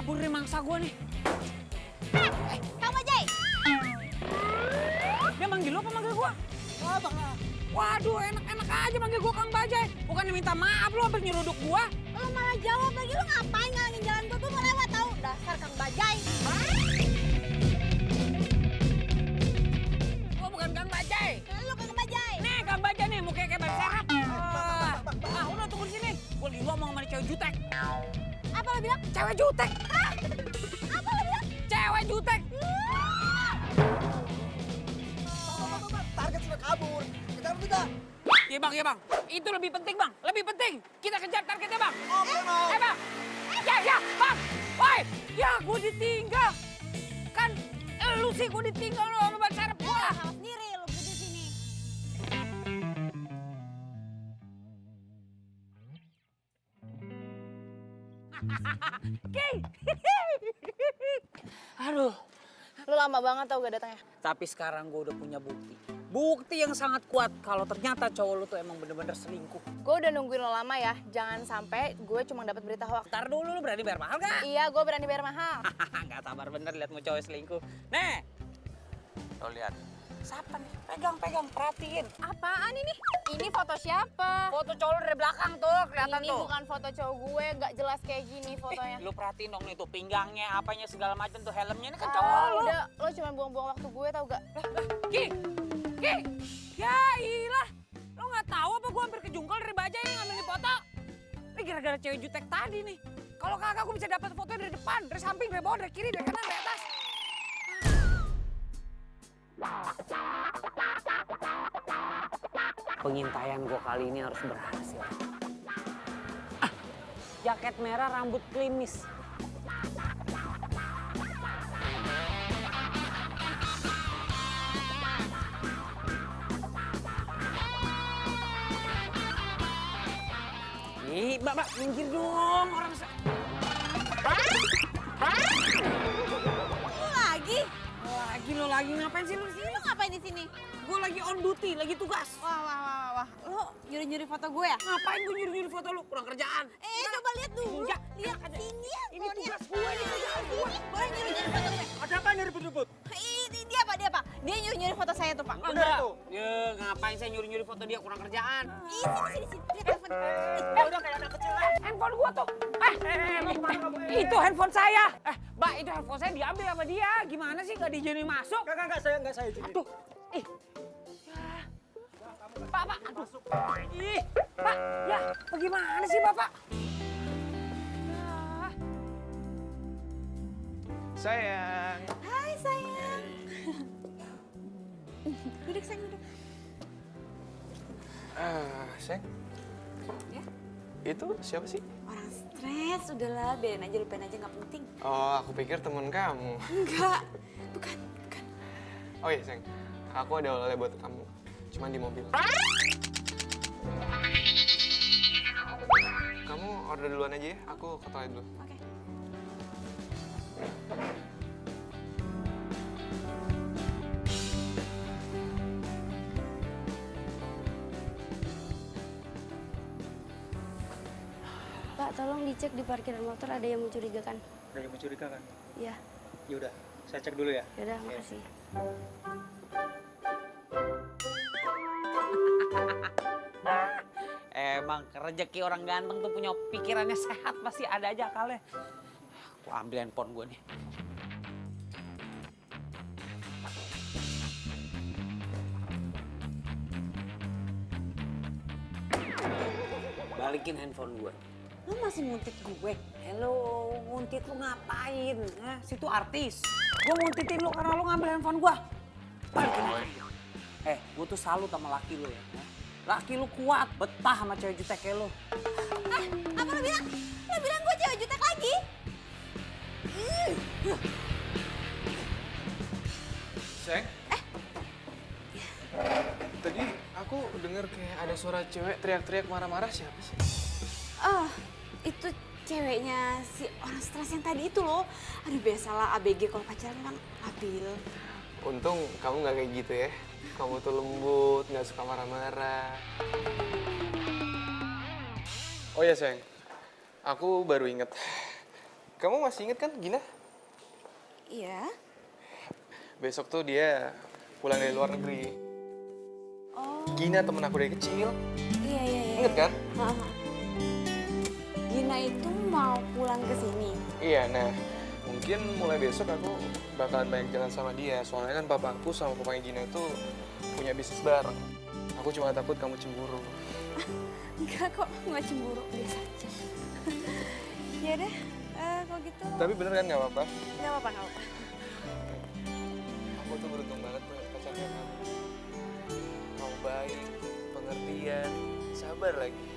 kabur dari mangsa gue nih. Kang Bajai. Dia manggil lo apa manggil gue? Waduh, enak-enak aja manggil gue Kang Bajai. Bukannya minta maaf lo hampir nyeruduk gue. Lo malah jawab lagi, lo ngapain ngalangin jalan gue mau lewat tau. Dasar Kang Bajai. Gue bukan Kang Bajai. Lo Kang Bajai. Nih Kang Bajai nih, mukanya kayak ban serap. Udah tunggu di sini. Gue lagi ngomong sama cewek jutek. Apa lo bilang? Cewek jutek. Apa lo bilang? Cewek jutek. Target sudah kabur. Kejar kita. Iya bang. Itu lebih penting bang. Lebih penting. Kita kejar targetnya bang. Oke, mau. Bang. Ya bang. Woi. Ya gue ditinggal. Kan lu sih gue ditinggal lo sama ban serap gue. Salah sendiri lo berdiri sini. Oke. Aduh. Lo lama banget tau gak datangnya. Tapi sekarang gue udah punya bukti. Bukti yang sangat kuat kalau ternyata cowok lu tuh emang bener-bener selingkuh. Gue udah nungguin lo lama ya, jangan sampai gue cuma dapat berita hoax. Ntar dulu lu berani bayar mahal gak? Iya, gue berani bayar mahal. Gak sabar bener liat mau cowok selingkuh. Nih, lo lihat. Siapa nih? Pegang, perhatiin. Apaan ini? Ini foto siapa? Foto cowok lu dari belakang tuh, kelihatan Ini tuh. bukan foto cowok gue, nggak jelas kayak gini fotonya. Lu perhatiin dong nih tuh pinggangnya, apanya segala macam tuh helmnya ini kan Ah, cowok lu. udah, lo cuma buang-buang waktu gue tau gak? Ki, ya ilah. Lo nggak tahu apa gua hampir kejungkal dari Bajai yang ngambil foto? Ini gara-gara cewek jutek tadi nih. Kalau kagak gua bisa dapat foto dari depan, dari samping, dari bawah, dari kiri, dari kanan, dari atas. Pengintaian gua kali ini harus berhasil. Jaket merah, rambut klimis. Ih, Mbak, minggir dong orang Lo lagi? Lo lagi ngapain sih lu di sini? Lo ngapain di sini? Gue lagi on duty, lagi tugas. Wah. Lo nyuri-nyuri foto gue ya? Ngapain gue nyuri-nyuri foto lu? Kurang kerjaan. Coba lihat dulu. Enggak. Lihat sini ya. Ini tugas gue, ini kerjaan gue. Boleh nyuri-nyuri foto gue? Ada apa nih ribut-ribut? Ini dia apa? Dia nyuri-nyuri foto saya tuh, Pak. Enggak. tuh. Ya, ngapain saya nyuri-nyuri foto dia? Kurang kerjaan. Sini. Lihat telepon. Udah kayak anak kecil lah. Handphone gua tuh. Itu handphone saya. Mbak, itu handphone saya diambil sama dia. Gimana sih nggak diizinin masuk? Enggak, saya izinin. Aduh, ih. Ya. Pak, aduh. Ih, Pak, ya, bagaimana sih Bapak? Ya. Sayang. Hai, sayang. Duduk, sayang, duduk. Sayang. Ya? Itu siapa sih? Orang stres, udahlah, biarin aja, lupain aja, nggak penting. Oh, aku pikir temen kamu. Enggak, bukan. Oh iya, sayang. Aku ada oleh buat kamu. Cuman di mobil. Kamu order duluan aja ya. Aku ke toilet dulu. Oke. Pak, tolong dicek di parkiran motor ada yang mencurigakan. Ada yang mencurigakan? Iya, Ya udah, saya cek dulu ya. yaudah, makasih. Emang rezeki orang ganteng tuh punya pikirannya sehat, pasti ada aja akalnya. Aku ambil handphone gue nih. Balikin handphone gue. Lu masih nguntit gue? Hello, nguntit lu ngapain? Situ artis. Gue nguntitin lu karena lu ngambil handphone gue. Balikin handphone gue. Gue tuh salut sama laki lu ya. Laki lu kuat, betah sama cewek jutek kayak lu. Apa lo bilang? Lo bilang gue cewek jutek lagi? Sayang. Tadi aku dengar kayak ada suara cewek teriak-teriak marah-marah. Siapa sih? Oh, itu ceweknya si orang stres yang tadi itu loh. Aduh, biasalah ABG kalau pacaran kan labil. Untung kamu nggak kayak gitu ya. Kamu tuh lembut, nggak suka marah-marah. Oh ya sayang, aku baru inget. Kamu masih inget kan Gina? Iya. Besok tuh dia pulang dari luar negeri. Oh. Gina temen aku dari kecil. Iya, iya, iya. Ingat kan? Heeh. Gina itu mau pulang ke sini. Iya, nah mungkin mulai besok aku bakalan banyak jalan sama dia. Soalnya kan papaku sama papanya Gina itu punya bisnis bareng. Aku cuma takut kamu cemburu. Enggak kok, nggak cemburu, biasa aja. Ya deh, kalau gitu. Tapi bener kan nggak apa-apa? Nggak apa-apa, nggak apa-apa. Aku tuh beruntung banget punya pacar kayak kamu. Kamu baik, pengertian, sabar lagi.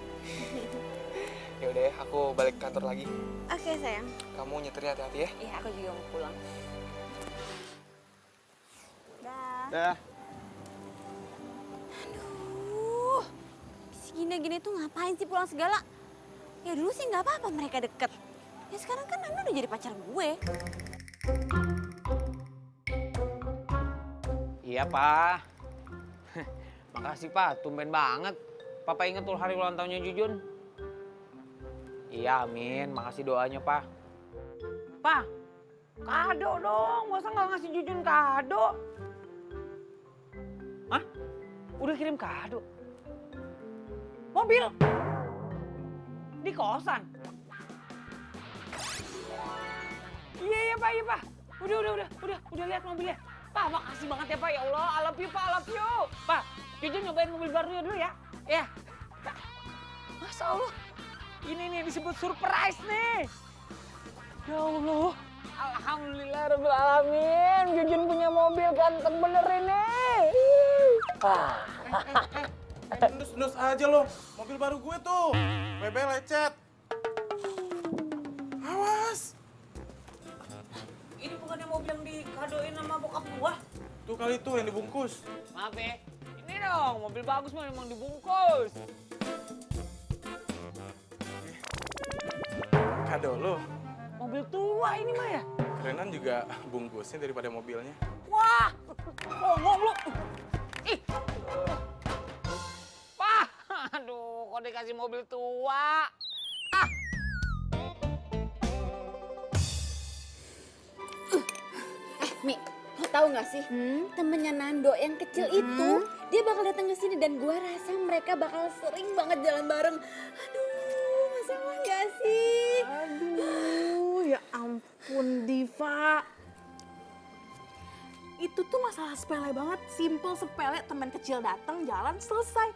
Ya udah ya, aku balik kantor lagi. Oke sayang. Kamu nyetirnya hati-hati ya. Iya, aku juga mau pulang. Dah. Dah. Aduh, si Gina-Gina itu ngapain sih pulang segala? Ya dulu sih nggak apa-apa mereka deket. Ya sekarang kan Nando udah jadi pacar gue. Iya, Pak. Makasih, Pak. Tumben banget. Papa inget tuh hari ulang tahunnya Jujun. Iya, amin. Makasih doanya, Pak. Pak, kado dong. Masa nggak ngasih Jujun kado? Hah? Udah kirim kado? Mobil? Di kosan? Iya, Pak, iya, Pak. Udah lihat mobilnya. Pak, makasih banget ya, Pak. Ya Allah, I love you, Pak, I love you. Pak, Jujun nyobain mobil barunya dulu ya. Ya. Masya Allah. Ini nih disebut surprise nih. Ya Allah. Alhamdulillah rabbil alamin. Jujun punya mobil ganteng bener ini. Nus aja lo, mobil baru gue tuh. WB lecet. Awas. Ini bukannya mobil yang dikadoin sama bokap gua? Tuh kali tuh yang dibungkus. Maaf ya. Ini dong, mobil bagus mah emang dibungkus. Kado lo. Mobil tua ini mah ya. Kerenan juga bungkusnya daripada mobilnya. Wah, ngomong lu. Ih. Pak, aduh, kok dikasih mobil tua? Ah. Mi, lo tau gak sih? Temennya Nando yang kecil itu, dia bakal datang ke sini dan gua rasa mereka bakal sering banget jalan bareng. Aduh, masalah gak sih? Aduh, ya ampun Diva. Itu tuh masalah sepele banget, simple sepele, teman kecil datang, jalan, selesai.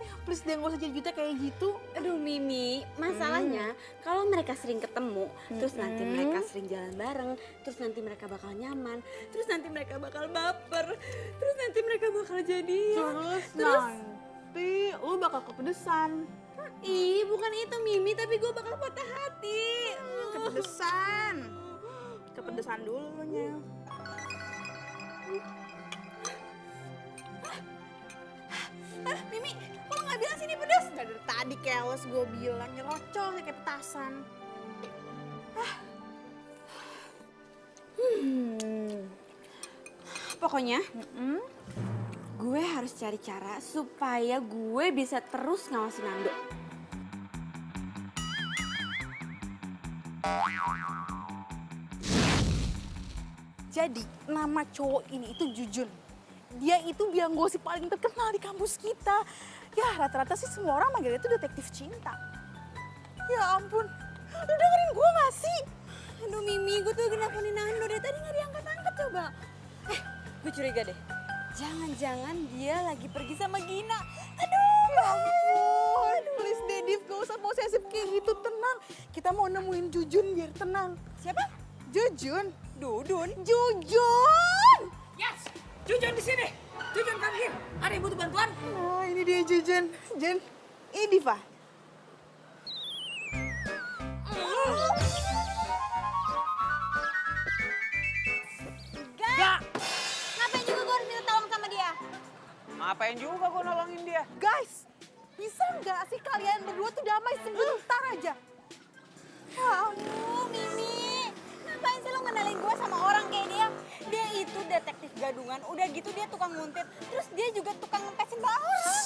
Ya please deh gak usah jadi juta kayak gitu. Aduh Mimi, masalahnya kalau mereka sering ketemu, terus nanti mereka sering jalan bareng, terus nanti mereka bakal nyaman, terus nanti mereka bakal baper, terus nanti mereka bakal jadian. Terus nanti lu bakal kepedesan. Ih, bukan itu Mimi, tapi gue bakal patah hati. Kepedesan. Kepedesan dulunya. Mimi, kok lo gak bilang sini pedas? Gak dari tadi keles gue bilang, nyerocol kayak petasan. Pokoknya, gue harus cari cara supaya gue bisa terus ngawasin Nando. Jadi, nama cowok ini itu Jujun. Dia itu biang gosip paling terkenal di kampus kita. Ya, rata-rata sih semua orang manggilnya itu detektif cinta. Ya ampun, lu dengerin gue gak sih? Aduh Mimi, gue tuh lagi nelfonin Nando dari tadi gak diangkat-angkat coba. Gue curiga deh. Jangan-jangan dia lagi pergi sama Gina. Aduh, ya ampun. Please deh, Div, gak usah posesif kayak gitu, tenang. Kita mau nemuin Jujun biar tenang. Siapa? Jujun. Dudun. Jujun! Yes, Jujun di sini. Jujun come here. Ada yang butuh bantuan? Nah, ini dia Jujun. Jen, ini Diva. Gak. Ngapain juga gue harus minta tolong sama dia? Ngapain juga gua nolongin dia? Guys, bisa nggak sih kalian berdua tuh damai sebentar aja? Ya ampun. Aduh Mimi, ngapain sih lo ngenalin gue sama orang kayak dia? Dia itu detektif gadungan, udah gitu dia tukang nguntit, terus dia juga tukang ngempesin orang.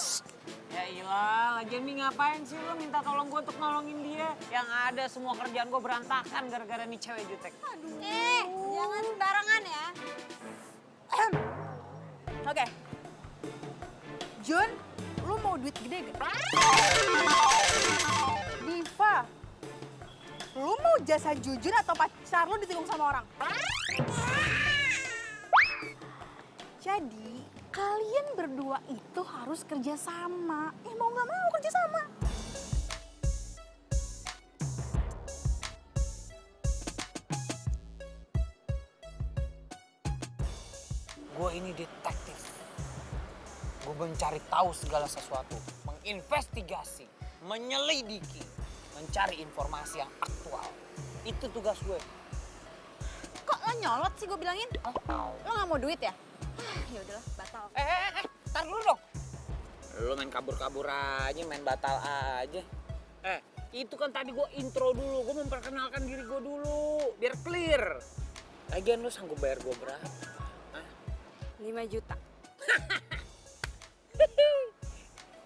Ya iyalah, lagian Mi ngapain sih lo minta tolong gue untuk nolongin dia? Yang ada semua kerjaan gue berantakan gara-gara nih cewek jutek. Jangan sembarangan ya. Oke. Jun, lu mau duit gede gak? Diva, lu mau jasa Jujun atau pacar lu ditikung sama orang? Jadi, kalian berdua itu harus kerja sama. Mau nggak mau kerja sama. Gue ini detektif. Gue mencari tahu segala sesuatu, menginvestigasi, menyelidiki, mencari informasi yang aktual. Itu tugas gue. Kok lo nyolot sih gue bilangin? Lo nggak mau duit ya? Ya udahlah, batal. Tar dulu dong. Lo main kabur-kabur aja, main batal aja. Itu kan tadi gue intro dulu, gue memperkenalkan diri gue dulu, biar clear. Lagian lo sanggup bayar gue berapa? 5 juta.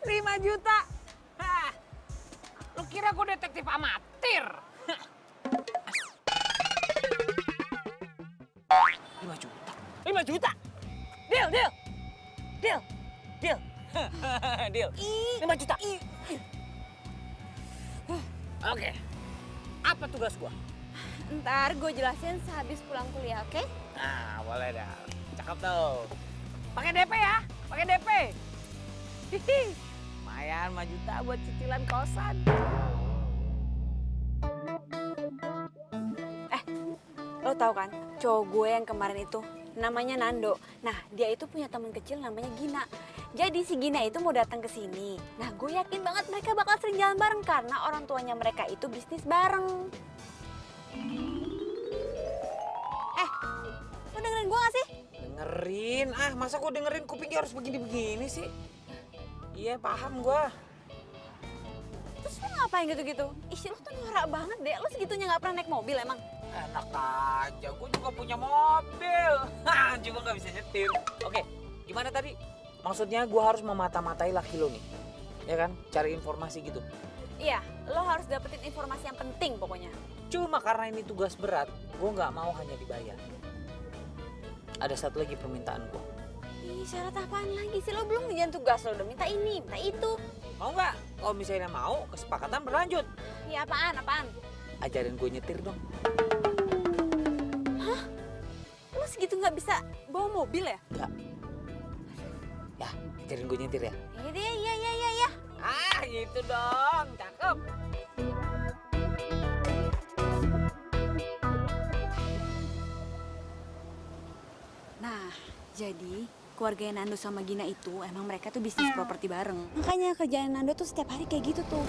5 juta? Hah. Lo kira gue detektif amatir? 5 juta? 5 juta? Deal. Deal. 5 juta. Oke. Apa tugas gua? Ntar gue jelasin sehabis pulang kuliah, oke? Nah, boleh dah. Cakep tuh. Pakai DP ya? Pakai DP. Hihi. Lumayan 5 juta buat cicilan kosan. Lo tau kan, cowok gue yang kemarin itu namanya Nando. Nah, dia itu punya teman kecil namanya Gina. Jadi si Gina itu mau datang ke sini. Nah, gue yakin banget mereka bakal sering jalan bareng karena orang tuanya mereka itu bisnis bareng. Lo dengerin gue gak sih? Dengerin? Masa gua dengerin kupingnya harus begini-begini sih? Iya, paham gua. Terus lo ngapain gitu-gitu? Ih, lo tuh norak banget deh. Lo segitunya gak pernah naik mobil emang? Enak aja, gue juga punya mobil. Cuma nggak bisa nyetir. Oke, gimana tadi? Maksudnya gue harus memata-matai laki lo nih. Ya kan? Cari informasi gitu. Iya, lo harus dapetin informasi yang penting pokoknya. Cuma karena ini tugas berat, gue nggak mau hanya dibayar. Ada satu lagi permintaan gue. Ih, syarat apaan lagi sih? Lo belum ngerjain tugas, lo udah minta ini, minta itu. Mau nggak? Kalau misalnya mau, kesepakatan berlanjut. Iya, apaan? Ajarin gue nyetir dong. Lo segitu nggak bisa bawa mobil ya? Nggak. Ya, ajarin gue nyetir ya. Iya. Gitu dong. Cakep. Nah, jadi keluarga Nando sama Gina itu emang mereka tuh bisnis properti bareng. Makanya kerjaan Nando tuh setiap hari kayak gitu tuh.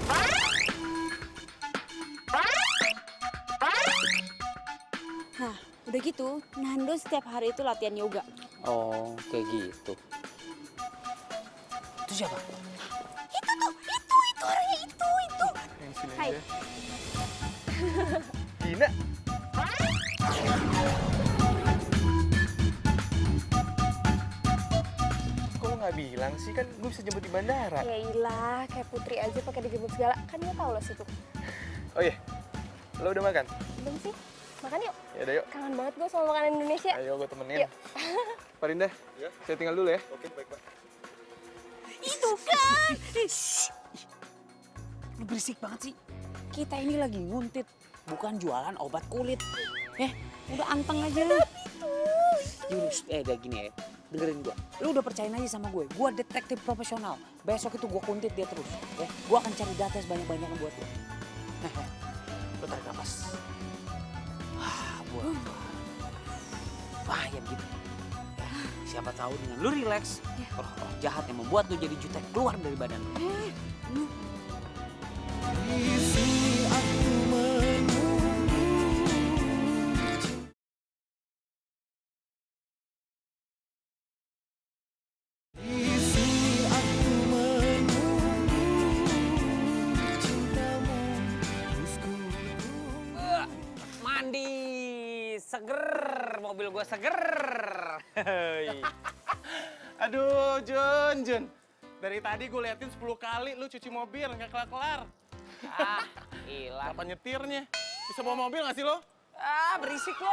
Nah, udah gitu, Nando setiap hari itu latihan yoga. Oh, kayak gitu. Itu siapa? Itu orangnya itu. Yang sini Hai. aja. Gina. Kok lo nggak bilang sih? Kan gue bisa jemput di bandara. Ya ilah, kayak Putri aja pakai dijemput segala. Kan dia tahu lo situ. Oh iya, lo udah makan? Belum sih? Makan yuk. Ya udah yuk. Kangen banget gue sama makanan Indonesia. Ayo gue temenin. Yuk. Pak Rinda, saya tinggal dulu ya. Oke, baik, Pak. Itu kan. Lu berisik banget sih. Kita ini lagi nguntit, bukan jualan obat kulit. Udah anteng aja lu. Yurus, udah gini ya. Dengerin gua. Lu udah percayain aja sama gue. Gua detektif profesional. Besok itu gua kuntit dia terus. Ya, gua akan cari data sebanyak-banyaknya buat lu. Lu tarik napas. Buat. Bahaya gitu. Siapa tahu dengan lu relax, roh-roh jahat yang membuat lu jadi jutek keluar dari badan lu. Mandi, seger, mobil gua seger. Aduh, Jun. Dari tadi gue liatin 10 kali lu cuci mobil, nggak kelar-kelar. Ah, hilang. Apa nyetirnya? Bisa bawa mobil nggak sih lo? Ah, berisik lo.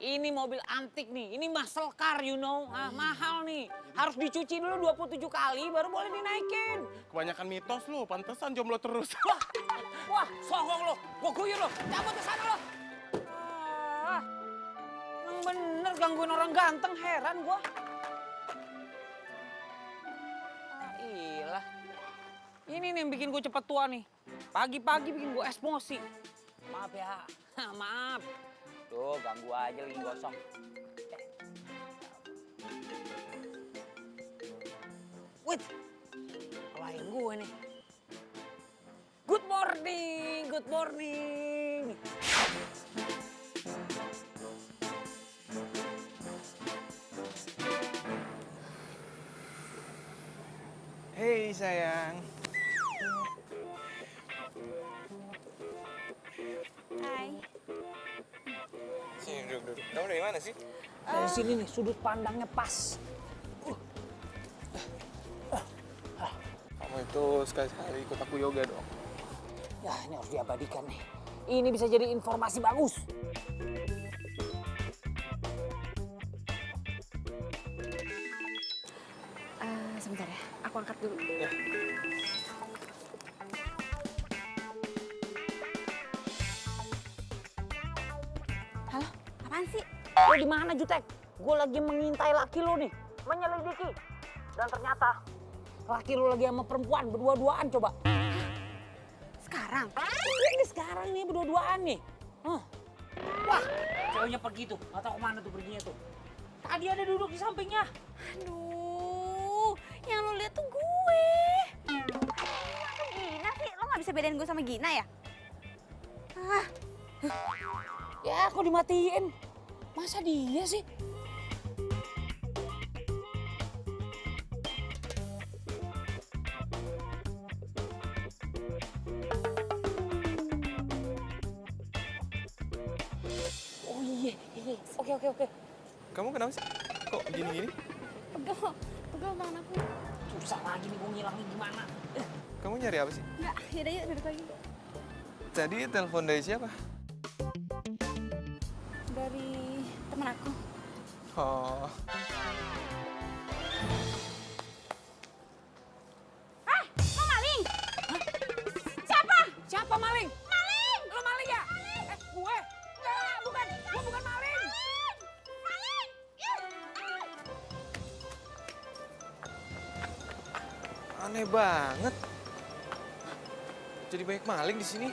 Ini mobil antik nih. Ini muscle car, you know. Ah, mahal nih. Harus dicuci dulu 27 kali baru boleh dinaikin. Kebanyakan mitos lu, pantesan jomblo terus. Wah, songong lo. Gua guyur lo. Cabut ke sana lo. Ah, emang bener gangguin orang ganteng, heran gua. Ah, ilah. Ini nih yang bikin gue cepet tua nih. Pagi-pagi bikin gue emosi. Maaf ya, maaf. Tuh, ganggu aja lagi gosong. Wait, klien gue nih. Good morning, good morning. Hei sayang. Hai. Sini duduk. Kamu dari mana sih? Dari sini nih, sudut pandangnya pas. Kamu itu sekali-sekali ikut aku yoga dong. Ya, ini harus diabadikan nih. Ini bisa jadi informasi bagus. Sebentar ya, aku angkat dulu. Halo, apaan sih? Lo di mana, Jutek? Gue lagi mengintai laki lo nih, menyelidiki. Dan ternyata laki lo lagi sama perempuan berdua-duaan coba. Sekarang? Ini sekarang nih berdua-duaan nih. Wah, ceweknya pergi tuh, nggak tahu kemana tuh perginya tuh. Tadi ada duduk di sampingnya. Aduh, yang lo lihat tuh gue. Gina sih, lo nggak bisa bedain gue sama Gina ya? Ya, kok dimatiin? Masa dia sih? Oh iya. Oke. Kamu kenapa sih? Kok gini-gini? Pegel tangan aku. Susah lagi nih gue ngilangnya gimana. Kamu nyari apa sih? Enggak, yaudah yuk duduk lagi. Tadi telepon dari siapa? Dari temen aku. Oh, Lo maling? Siapa maling? Maling! Lo maling ya? Gue? Enggak, bukan. Gue bukan maling. aneh banget. Jadi banyak maling di sini.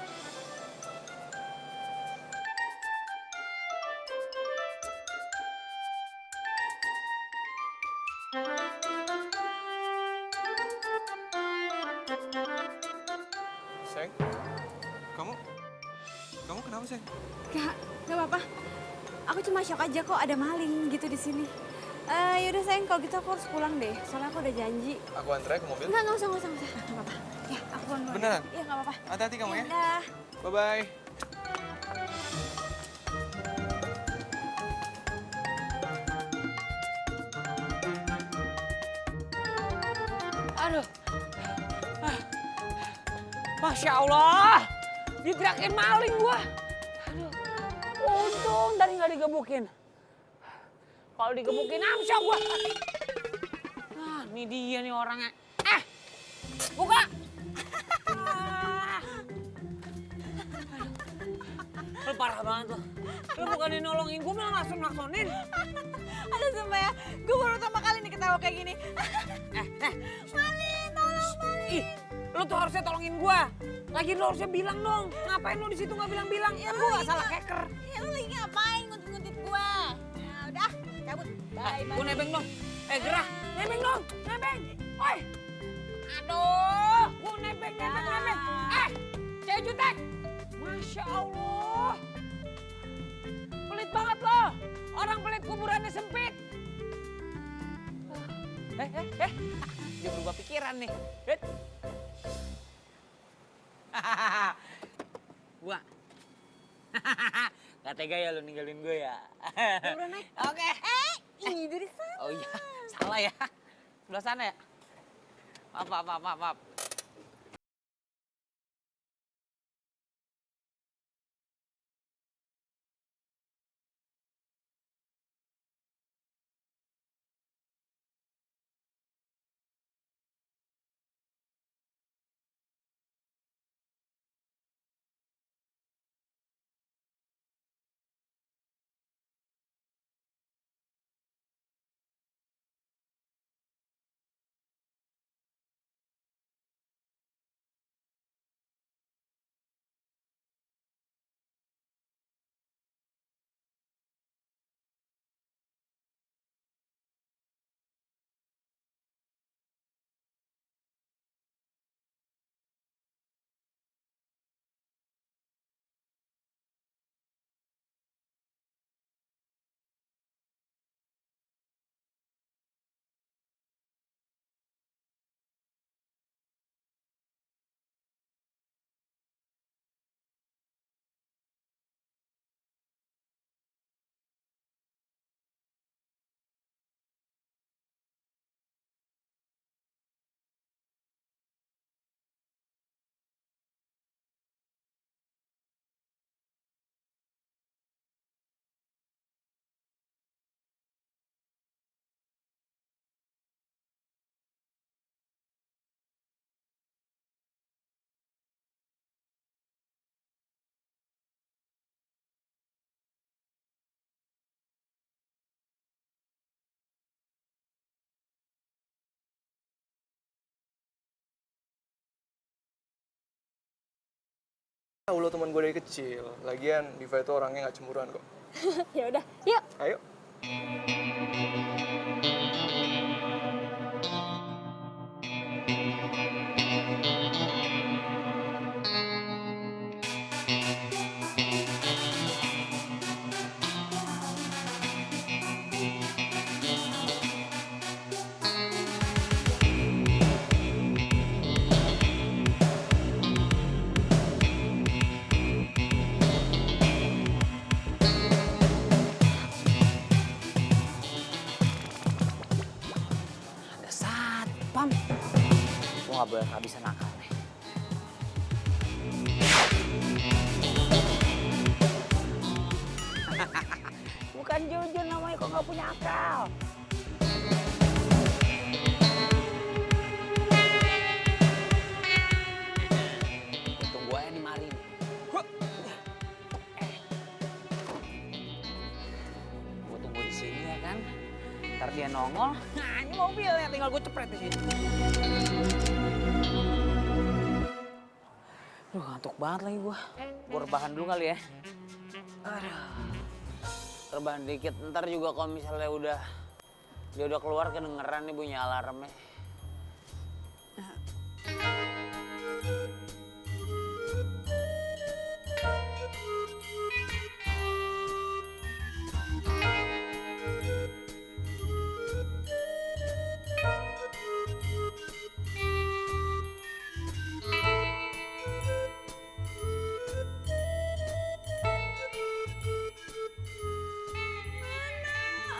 Sayang, kamu kenapa sayang? Gak apa-apa. Aku cuma shock aja kok ada maling gitu di sini. Yaudah sayang, kalau gitu aku harus pulang deh. Soalnya aku udah janji. Aku antar ke mobil. Enggak usah. Gak apa-apa. Ya, aku pulang dulu. Beneran? Iya, gak apa-apa. Hati-hati kamu ya. Udah. Bye-bye. Aduh. Masya Allah. Diteriakin maling gua. Aduh. Untung tadi nggak digebukin. Kalau digebukin amsyong gua. Nah, ini dia nih orangnya. Buka. Lu parah banget lo. Lu bukannya nolongin gua malah naksonin. Aduh sumpah ya, gue baru pertama kali nih ketawa kayak gini. Maling, tolong maling. Ih, lu tuh harusnya tolongin gua. Lagi lu harusnya bilang dong. Ngapain lu di situ nggak bilang-bilang? Ya gua nggak salah hacker. Ya lu lagi ngapain nguntit-nguntit gue? Ya udah, cabut. Bye, Gua nebeng dong. Gerah, nebeng dong, nebeng. Oi. Aduh, gua nebeng. Cewek jutek. Masya Allah. Pelit banget lo. Orang pelit kuburannya sempit. Dia berubah pikiran nih. Gua. Gak tega ya lu ninggalin gue ya. Udah naik. Oke. Ini dari sana. Oh iya, salah ya. Sebelah sana ya. Maaf. Lo teman gue dari kecil. Lagian Diva itu orangnya nggak cemburuan kok. Ya udah, yuk. Ayo. Ada satpam. Gue gak boleh kehabisan akal nih. Bukan Jujun namanya, kok gak punya akal. Untung gue yang dimari nih. Gue tunggu di sini ya kan. Ntar dia nongol. Nah ini mobilnya, tinggal gue cepret di sini. Duh ngantuk banget lagi gue. Gue rebahan dulu kali ya. Aduh. Rebahan dikit, ntar juga kalau misalnya dia udah keluar kedengeran nih bunyi alarmnya.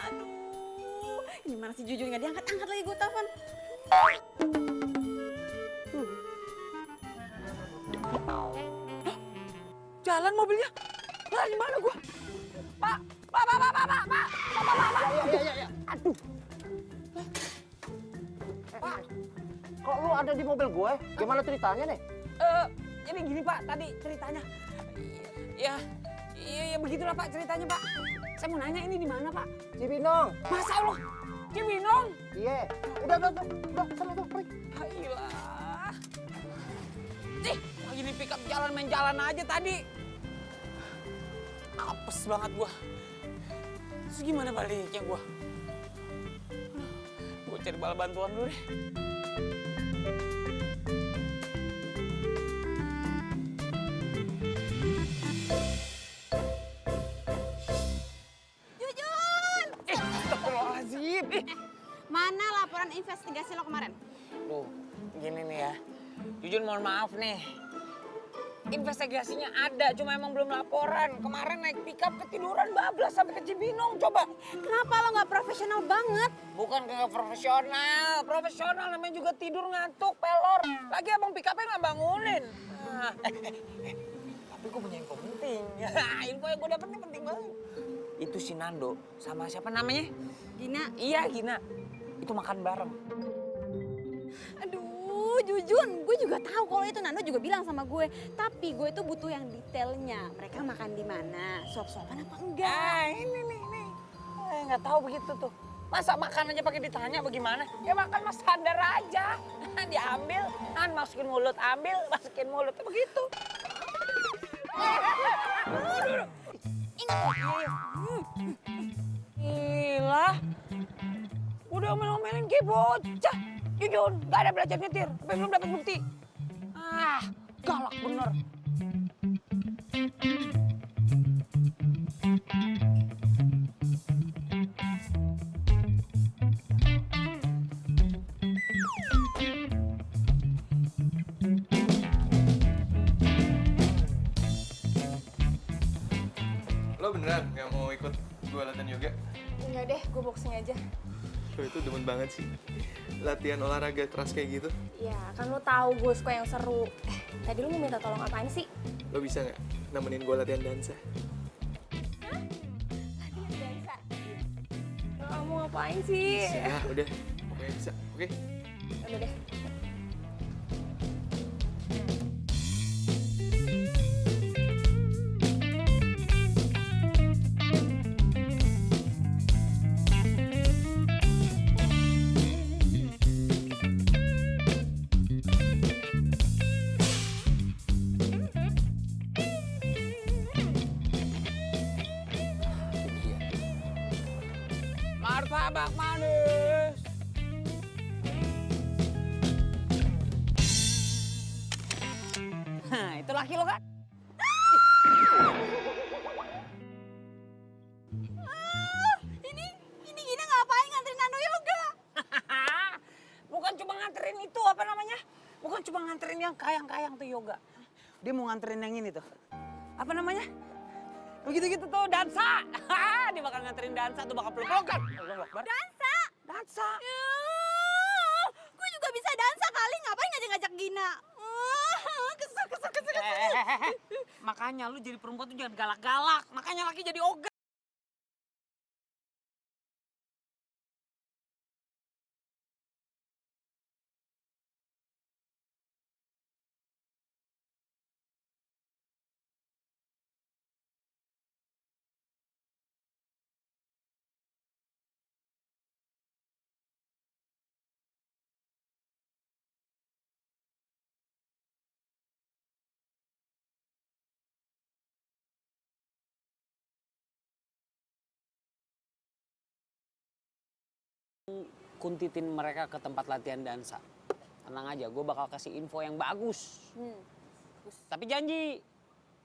Aduh, ini mana si Jujun nggak diangkat-angkat lagi gue telepon. Jalan mobilnya. Lah di mana gua? Pak. Ya. Aduh. Pak, kok lu ada di mobil gue? Gimana ceritanya nih? Ini gini Pak, tadi ceritanya. Iya begitulah Pak ceritanya Pak. Saya mau nanya ini di mana Pak? Cibinong. Masa Allah, Cibinong? Iya. Udah, sana tuh, pergi. Ayolah. Cih, lagi di pick up jalan main jalan aja tadi. Apes banget gua. Terus gimana baliknya gua? Gua cari bala bantuan dulu deh. Jujun! Astagfirullahaladzim. Mana laporan investigasi lo kemarin? Tuh, gini nih ya. Jujun mohon maaf nih. investigasinya ada, cuma emang belum laporan. Kemarin naik pickup ketiduran bablas sampai ke Cibinong, coba. Kenapa lo nggak profesional banget? Bukan kagak profesional namanya juga tidur ngantuk, pelor. Lagi abang pickupnya nggak bangunin. Nah, tapi gue punya info penting. Info yang gue dapet ini penting banget. Itu si Nando sama siapa namanya? Gina. Iya, Gina. Itu makan bareng. Aduh, Jujun, gue juga tahu kalau itu Nando juga bilang sama gue. Tapi gue tuh butuh yang detailnya. Mereka makan di mana? Suap-suapan apa enggak? Ini nih. Nggak tahu begitu tuh. Masa makan aja pakai ditanya bagaimana? Ya makan mas sadar aja. Diambil, masukin mulut, ambil, masukin mulut. Begitu. Gila. Udah omel-omelin kayak bocah. Jujur, gak ada belajar nyetir. Tapi belum dapat bukti. Galak bener. Lo beneran nggak mau ikut gue latihan yoga? Enggak deh, gue boxing aja. Lo itu demen banget sih. Latihan olahraga keras kayak gitu. Ya, kan lo tahu gue suka yang seru. Tadi lo mau minta tolong apaan sih? Lo bisa nggak nemenin gue latihan dansa? Kamu ngapain sih? Ya udah, pokoknya bisa. Oke? Udah deh. Martabak manis. Itu laki lo kan? Ini Gina ngapain nganterin Nando yoga? Bukan cuma nganterin itu, apa namanya? Bukan cuma nganterin yang kayang-kayang tuh yoga. Dia mau nganterin yang ini tuh. Apa namanya? Begitu-gitu tuh, dansa. Dia bakal nganterin dansa tuh, bakal peluk-pelukan. Dansa? Dansa. Gue juga bisa dansa kali, ngapain ngajak-ngajak Gina? Kesel. Makanya lu jadi perempuan tuh jangan galak-galak. Makanya laki jadi ogah. Kuntitin mereka ke tempat latihan dansa. Tenang aja, gue bakal kasih info yang bagus. Tapi janji,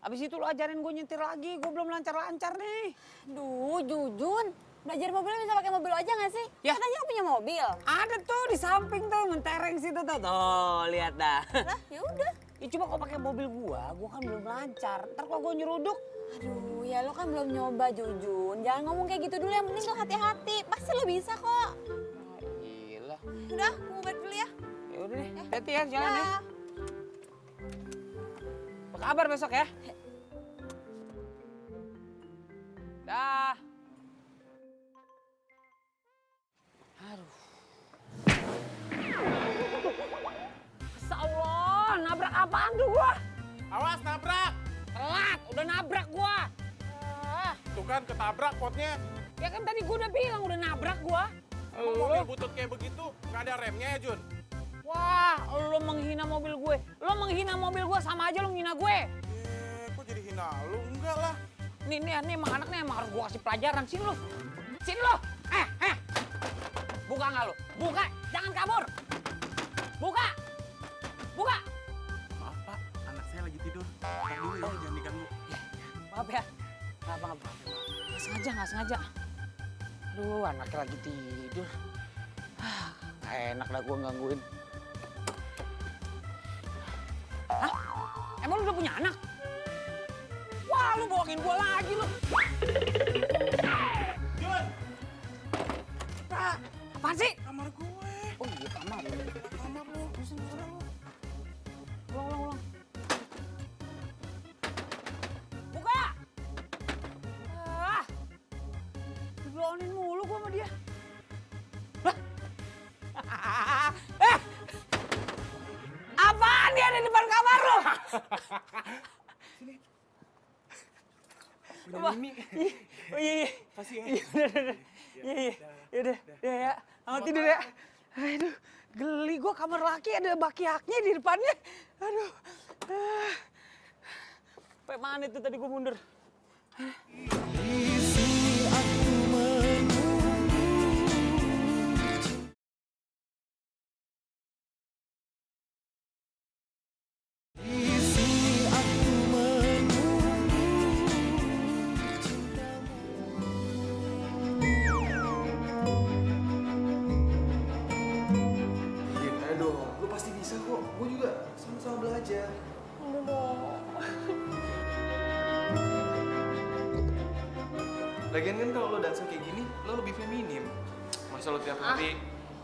abis itu lo ajarin gue nyetir lagi. Gue belum lancar-lancar nih. Duh, Jujun. Belajar mobil bisa pakai mobil aja nggak sih? Ya. Katanya lo punya mobil. Ada tuh di samping tuh, mentereng situ tuh. Tuh, lihat dah. Lah, ya udah. Ya cuma kalau pakai mobil gua kan belum lancar. Ntar kalau gua nyeruduk, Aduh, ya lo kan belum nyoba, Jujun. Jangan ngomong kayak gitu dulu, yang penting lo hati-hati. Pasti lo bisa kok. gila. Udah, gue mau balik dulu ya. Ya udah deh, hati ya jalan ya. Dah. Apa kabar besok ya? Dah. Aduh. Masya Allah, nabrak apaan tuh gua? Awas nabrak. Telat, udah nabrak gua. Tuh kan ketabrak potnya. Ya kan tadi gua udah bilang udah nabrak gua. Emang mobil butut kayak begitu nggak ada remnya ya Jun? Wah, lo menghina mobil gue. Lo menghina mobil gue sama aja lo menghina gue. Kok jadi hina lu? Enggak lah. Nih emang anaknya emang harus gue kasih pelajaran. Sini lo. Sini lo. Buka nggak lo? Buka. Jangan kabur. Buka. Buka. Maaf Pak, anak saya lagi tidur. Ntar dulu ya, jangan diganggu. Maaf ya. Maaf. Nggak sengaja. Aduh, anaknya lagi tidur. Nggak enak dah gue gangguin. Hah? Emang lu udah punya anak? Wah, lu bohongin gua lagi lu. Jun, Apaan sih? kamar gue. Oh iya, kamar. Kamar lu, sana lu. Ulang. Buka! Dibilangin mulu gua sama dia. Lah! Apaan dia ada di depan kamar lu? Punya Mimi. Oh iya. Kasih ya. Iya, ya. Selamat tidur ya. Aduh, geli gua kamar laki ada baki-haknya di depannya. Aduh. Sampai mana itu tadi gua mundur. Din, ayo dong. Lu pasti bisa kok. Gue juga sama-sama belajar. Lagian kan kalau lo dansa kayak gini, lo lebih feminim. Masa lo tiap hari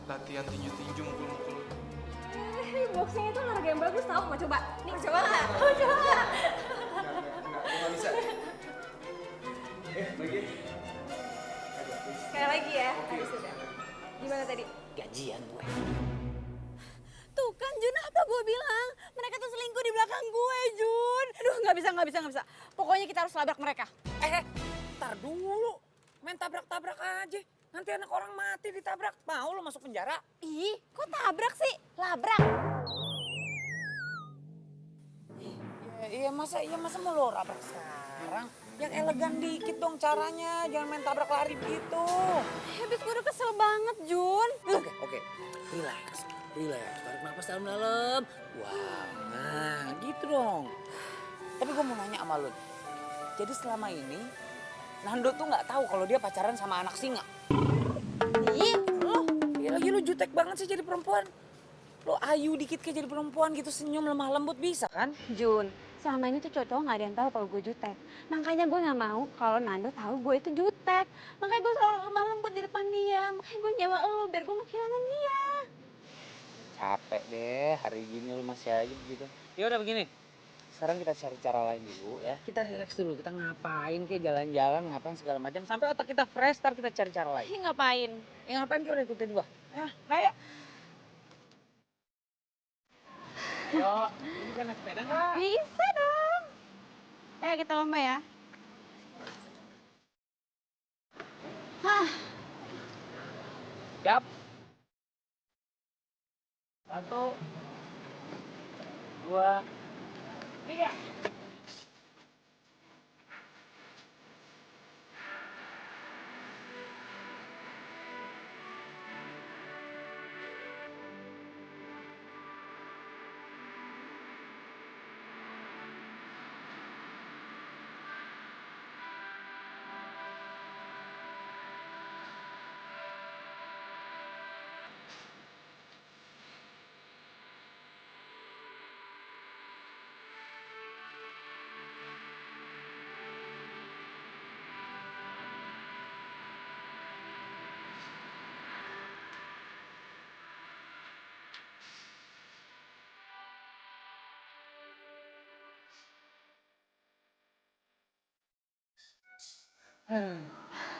latihan tinju-tinju mukul-mukul. Boxing itu olahraga yang bagus tau, mau coba? Nih, mau coba nggak? Mau coba nggak? Gue gak bisa. Lagi. Sekali lagi ya, tadi sudah. Gimana tadi? Gajian gue. Tuh kan Jun, apa gue bilang? Mereka tuh selingkuh di belakang gue, Jun. Aduh, nggak bisa. Pokoknya kita harus labrak mereka. Ntar dulu. Main tabrak-tabrak aja. Nanti anak orang mati ditabrak. Mau lo masuk penjara? Ih, kok tabrak sih? Labrak. Iya masa mau lo rabrak sekarang? Yang elegan dikit dong caranya. Jangan main tabrak lari begitu. Habis gue udah kesel banget, Jun. Oke. Relax. Tarik nafas dalam-dalam. Wah, nah gitu dong. Tapi gue mau nanya sama lo. Jadi selama ini Nando tuh nggak tahu kalau dia pacaran sama anak singa. Ih, lo. Iya lagi lu jutek banget sih jadi perempuan. Lo ayu dikit kayak jadi perempuan gitu senyum lemah lembut bisa kan? Jun, selama ini tuh cowok nggak ada yang tahu kalau gue jutek. Makanya gue nggak mau kalau Nando tahu gue itu jutek. Makanya gue selalu lemah lembut di depan dia. Makanya gue nyewa lo biar gue nggak kehilangan dia. Capek deh hari gini lu masih aja begitu. Ya udah begini. Sekarang kita cari cara lain dulu ya. Kita relax dulu. Kita ngapain kayak jalan-jalan, ngapain segala macam sampai otak kita fresh, ntar kita cari cara lain. Ih, ngapain? Ya ngapain kita udah ikutin gua? Ya, kayak. Yo, ini kan naik sepeda nggak? Bisa dong. Ayo kita lomba ya. Siap. 1, 2, 3.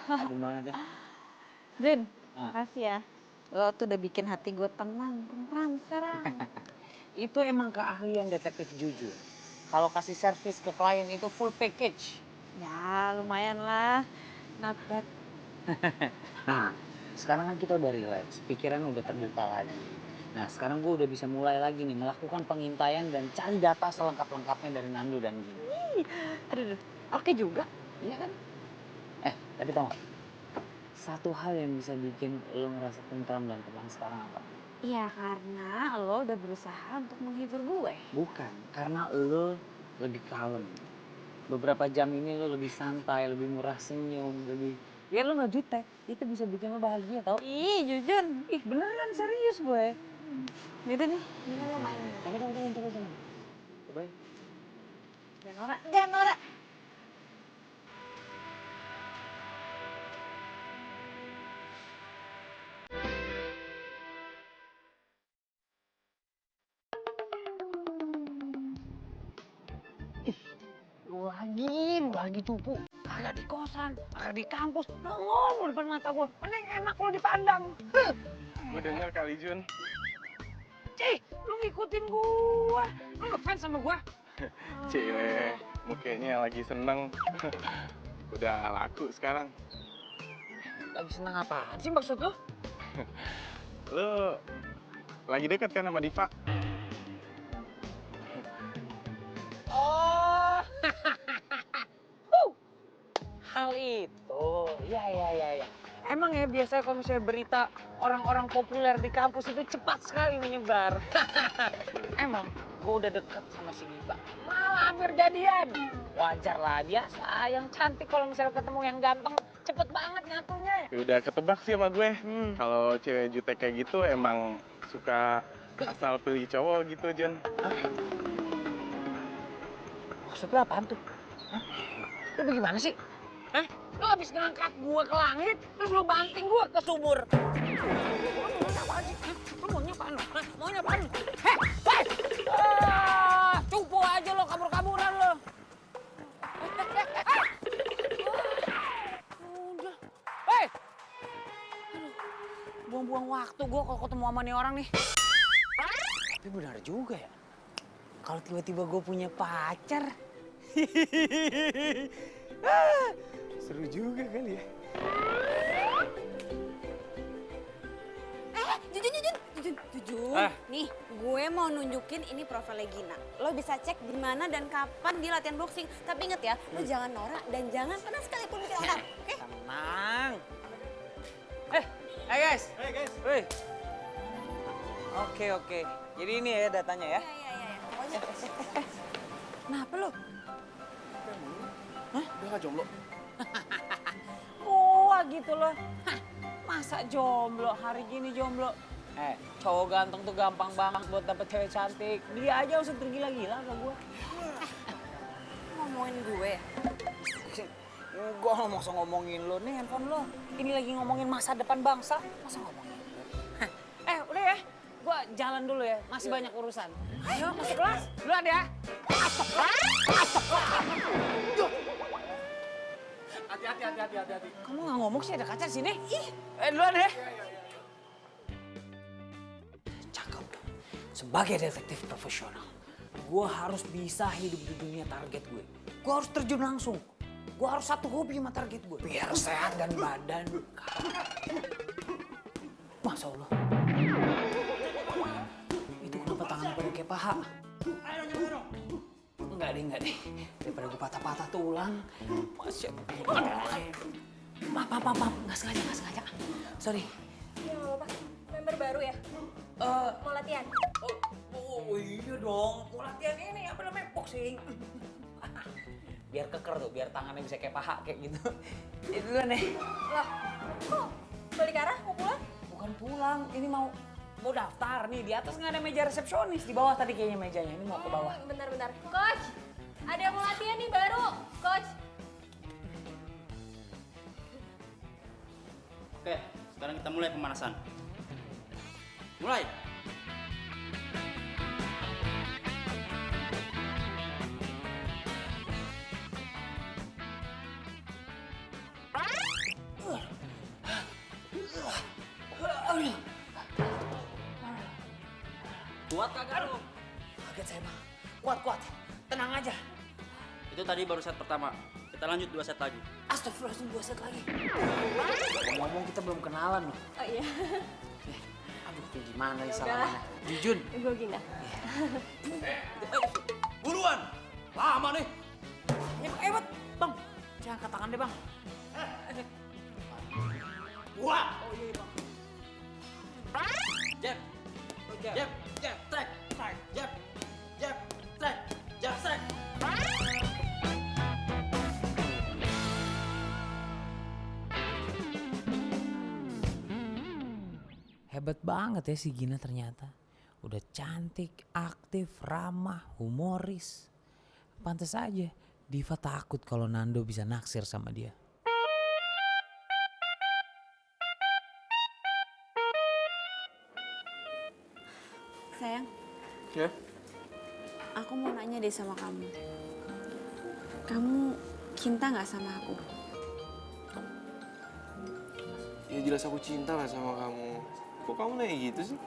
Aduh banget ya. Jun, Ah. makasih ya. Lo tuh udah bikin hati gue tenang sekarang. Itu emang keahlian detektif jujur. Kalau kasih servis ke klien itu full package. Ya lumayan lah. Not bad. Nah, sekarang kan kita udah relax, pikiran udah terbuka lagi. Nah, sekarang gue udah bisa mulai lagi nih melakukan pengintaian dan cari data selengkap-lengkapnya dari Nando dan Gini. Aduh, oke juga. Iya kan? Tapi tau gak? Satu hal yang bisa bikin lo ngerasa tentram dan tenang sekarang apa? Iya, karena lo udah berusaha untuk menghibur gue. Bukan, karena lo lebih kalem. Beberapa jam ini lo lebih santai, lebih murah senyum, lebih... Ya lo gak jutek, itu bisa bikin lo bahagia tau? Ih, jujur. Ih beneran serius gue. Yaudah nih, gimana lo main? Tunggu. Coba ya. Jangan norak. Lagi cupu. Kagak di kosan, kagak di kampus. Nongol lu depan mata gue. Mending enak lu dipandang. Gue denger kali Jun. Cih, lu ngikutin gua. Lu ngefans sama gua? Cile, mukanya lagi seneng. Udah laku sekarang. Lagi seneng apaan sih maksud lu? Lu lagi deket kan sama Diva? Oh. Hal itu. Ya. Emang ya biasanya kalau misalnya berita orang-orang populer di kampus itu cepat sekali menyebar. Emang gue udah deket sama si Diva. Malah hampir jadian. Wajar lah, biasa. Yang cantik kalau misalnya ketemu yang ganteng cepet banget nyatunya. Udah ketebak sih sama gue. Kalau cewek jutek kayak gitu emang suka asal pilih cowok gitu, Jun. Maksudnya apaan tuh? Hah? Lu bagaimana sih? Hah? Lu habis ngangkat gua ke langit, terus lu banting gua ke sumur. Lu maunya apaan sih? Hah? Lu maunya apaan lu? Hah? Maunya apaan lu? Hei! Cupu aja lo, kabur-kaburan lo. Udah. Hei! Aduh, buang-buang waktu gua kalau ketemu sama nih orang nih. Tapi benar juga ya. Kalau tiba-tiba gue punya pacar. Seru juga kali ya. Jujur. Nih, gue mau nunjukin ini profilnya Gina. Lo bisa cek di mana dan kapan dia latihan boxing. Tapi inget ya, lo jangan norak dan jangan pernah sekalipun bikin orang. Oke? Tenang. Hey guys. Hey guys. Woi. Oke. Jadi ini ya datanya ya. Iya. Pokoknya. Kenapa lo? Hah? Udah gak jomblo? Wah gitu loh. Hah, masa jomblo? Hari gini jomblo? Cowok ganteng tuh gampang banget buat dapet cewek cantik. Dia aja usah tergila-gila sama gue. Ngomongin gue. Gue nggak mau ngomongin lo nih handphone lo. Ini lagi ngomongin masa depan bangsa. Masa ngomongin lo? Udah ya. Gue jalan dulu ya. Masih banyak urusan. Ayo masuk kelas. Duluan ya. Masuk kelas. Hati-hati. Kamu nggak ngomong sih ada kaca di sini? Duluan ya. Cakep. Sebagai detektif profesional, gue harus bisa hidup di dunia target gue. Gue harus terjun langsung. Gue harus satu hobi sama target gue. Biar sehat dan badan. Masya Allah. Itu kenapa tangannya pada kayak paha? Enggak deh. Daripada gue patah-patah tulang. Masya Allah. Maaf. Nggak sengaja. Sorry. Ya apa? Member baru ya? Mau latihan? Oh iya dong. Mau latihan ini apa namanya? Boxing. Biar keker tuh, biar tangannya bisa kayak paha kayak gitu. Itu duluan nih. Loh, kok balik arah mau pulang? Bukan pulang, ini mau daftar nih. Di atas nggak ada meja resepsionis, di bawah tadi kayaknya mejanya. Ini mau ke bawah. Bentar. Coach, ada yang mau latihan nih baru. Coach. Oke, sekarang kita mulai pemanasan. Mulai. Kuat kagak lu? Kaget saya bang. Kuat. Tenang aja. Itu tadi baru set pertama. Kita lanjut 2 set lagi. Astagfirullahaladzim, 2 set lagi. Ngomong kita belum kenalan loh. Oh iya. Aduh, kayak gimana nih salamannya? Jujun. Gue Gina. Buruan! Lama nih. Hebat, bang. Jangan angkat tangan deh bang. Buat! Oh iya bang. Jab. Jab. Strike. Jab. Strike. Jab, strike. Hebat banget ya si Gina ternyata. Udah cantik, aktif, ramah, humoris. Pantes aja Diva takut kalau Nando bisa naksir sama dia. Sayang, Ya? aku mau nanya deh sama kamu. Kamu cinta nggak sama aku? Ya jelas aku cinta lah sama kamu. Kok kamu nanya gitu sih?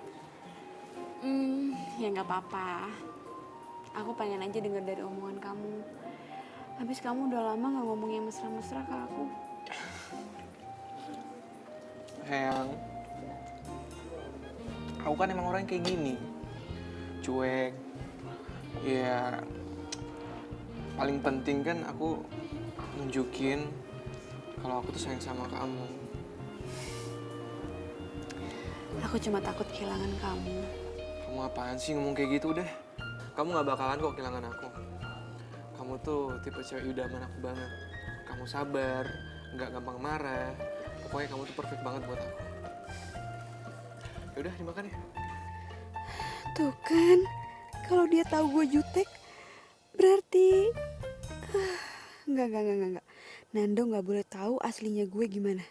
Ya nggak apa-apa. Aku pengen aja denger dari omongan kamu. Habis kamu udah lama nggak ngomong yang mesra-mesra ke aku. Sayang, aku kan emang orang kayak gini. Cuek. Ya, paling penting kan aku nunjukin kalau aku tuh sayang sama kamu. Aku cuma takut kehilangan kamu. Kamu apaan sih ngomong kayak gitu udah? Kamu gak bakalan kok kehilangan aku. Kamu tuh tipe cewek idaman aku banget. Kamu sabar, gak gampang marah. Pokoknya kamu tuh perfect banget buat aku. Yaudah, dimakan ya. Tuh kan, kalau dia tahu gue jutek, berarti enggak. Nando nggak boleh tahu aslinya gue gimana.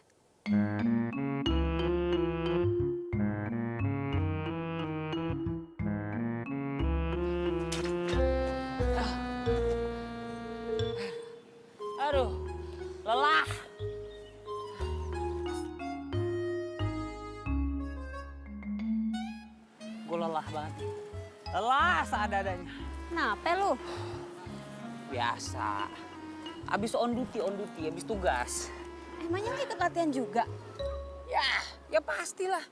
Aduh, lelah. Gue lelah banget. Lelah seadanya. Kenapa lu? Biasa. Abis on duty, abis tugas. Emangnya lu ikut latihan juga? Ya pastilah.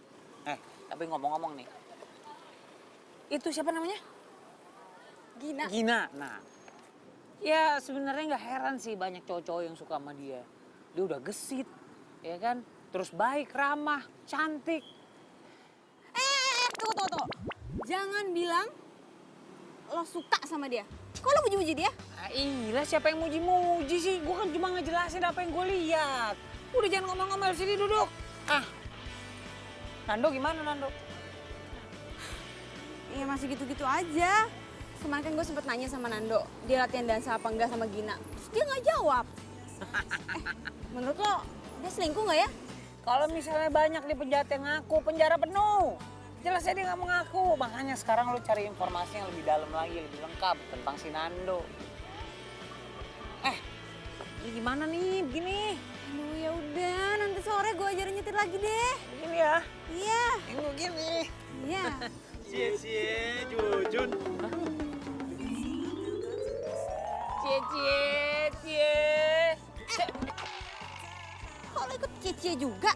Tapi ngomong-ngomong nih. Itu siapa namanya? Gina. Gina. Nah, ya sebenarnya nggak heran sih banyak cowok-cowok yang suka sama dia. Dia udah gesit, ya kan? Terus baik, ramah, cantik. Tunggu. Jangan bilang lo suka sama dia. Kok lo muji-muji dia? Iya, siapa yang muji-muji sih? Gue kan cuma ngejelasin apa yang gue lihat. Udah jangan ngomel-ngomel, sini duduk. Nando gimana Nando? Iya masih gitu-gitu aja. Kemarin kan gue sempet nanya sama Nando, dia latihan dansa apa enggak sama Gina. Terus dia nggak jawab. Menurut lo, dia selingkuh nggak ya? Kalau misalnya banyak di penjahat yang ngaku, penjara penuh. Jelasnya dia nggak mengaku. Makanya sekarang lu cari informasi yang lebih dalam lagi, lebih lengkap tentang si Nando. Ini gimana nih begini? Aduh ya udah, nanti sore gue ajarin nyetir lagi deh. Begini ya? Iya. Ini begini. Iya. Cie, Jujun. Cie. Kok lo ikut cie juga?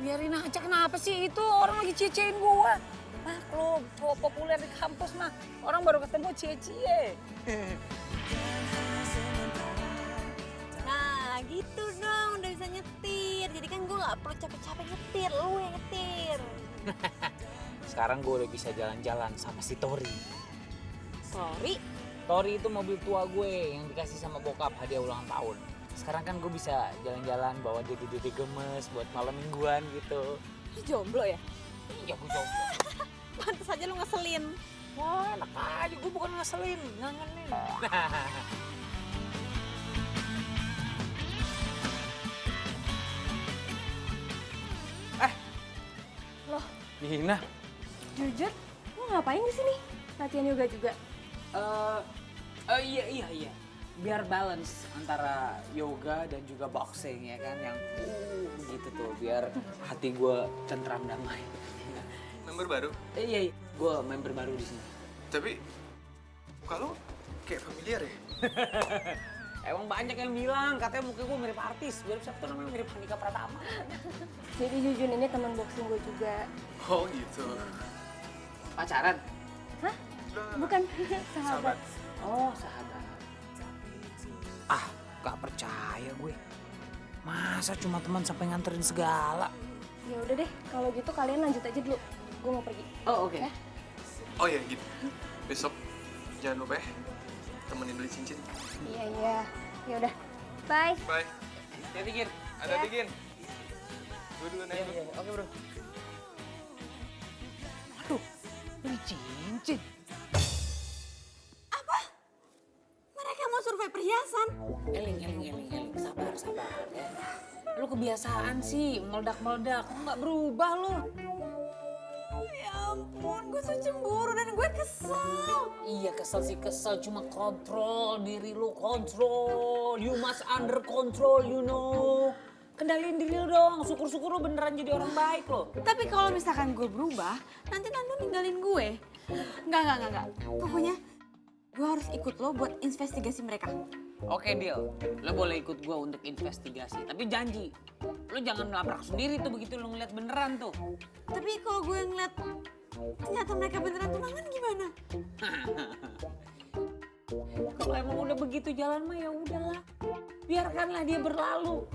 Biarin aja, kenapa sih itu orang lagi cie-ciein gua. Maklum, cowok populer di kampus mah. Orang baru ketemu cie-cie. Nah gitu dong, udah bisa nyetir. Jadi kan gue gak perlu capek-capek nyetir, lu yang nyetir. Sekarang gue udah bisa jalan-jalan sama si Tori. Sorry. Tori itu mobil tua gue yang dikasih sama bokap hadiah ulang tahun. Sekarang kan gue bisa jalan-jalan bawa dia gemes buat malam mingguan gitu. Lu jomblo ya? Iya gue jomblo. Pantes aja lu ngeselin. Wah enak aja, gue bukan ngeselin, ngangenin. Loh, Gina. Jujur, lu ngapain di sini? Latihan yoga juga? Iya. Biar balance antara yoga dan juga boxing ya kan. Yang gitu tuh, biar hati gue tentram damai. Member baru? Iya, gue member baru di sini. Tapi kalau kayak familiar ya? Emang banyak yang bilang, katanya muka gue mirip artis. Mirip siapa tuh namanya, mirip Handika Pratama. Jadi Jujun ini teman boxing gue juga. Oh gitu. Pacaran? Hah? Bukan, sahabat. Oh, sahabat. Gak percaya gue. Masa cuma teman sampai nganterin segala? Ya udah deh, kalau gitu kalian lanjut aja dulu. Gue mau pergi. Oh, oke. Oh ya gitu. Besok jangan lupa ya temenin beli cincin. Iya. Ya udah. Bye. Bye. Hati-hati, Gin. Hati-hati, Gin. Gue dulu naik. Iya. Oke, bro. Waduh, beli cincin. Mereka perhiasan. Eling, sabar ya. Lu kebiasaan sih meledak-meledak, nggak berubah lu. Ya ampun, gue tuh cemburu dan gue kesel. Iya kesel, cuma kontrol diri lu, kontrol. You must under control, you know. Kendaliin diri lu dong, syukur-syukur lu beneran jadi orang baik lo. Tapi kalau misalkan gue berubah, nanti Nando ninggalin gue. Enggak. Pokoknya gue harus ikut lo buat investigasi mereka. Oke deal, lo boleh ikut gua untuk investigasi. Tapi janji, lo jangan melabrak sendiri tuh begitu lo ngeliat beneran tuh. Tapi kalau gue ngeliat ternyata mereka beneran tunangan gimana? Kalau emang udah begitu jalan mah ya udahlah. Biarkanlah dia berlalu.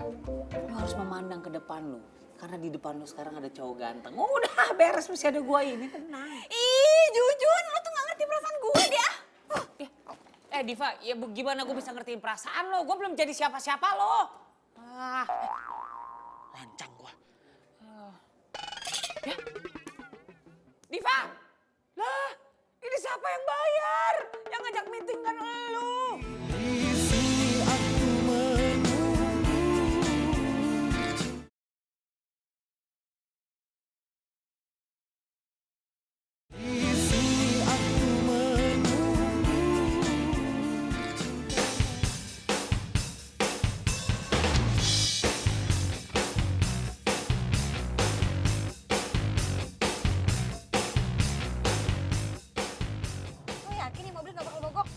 Lo harus memandang ke depan lo. Karena di depan lo sekarang ada cowok ganteng. Udah beres, masih ada gua ini, tenang. Ih, Jujun, lo tuh gak ngerti perasaan gue deh. Diva, ya gimana gue bisa ngertiin perasaan lo? Gue belum jadi siapa-siapa lo. Lancang gue. Ya, Diva, lah ini siapa yang bayar? Yang ngajak meeting kan lo. Lo yakin nih mobil gak bakal mogok?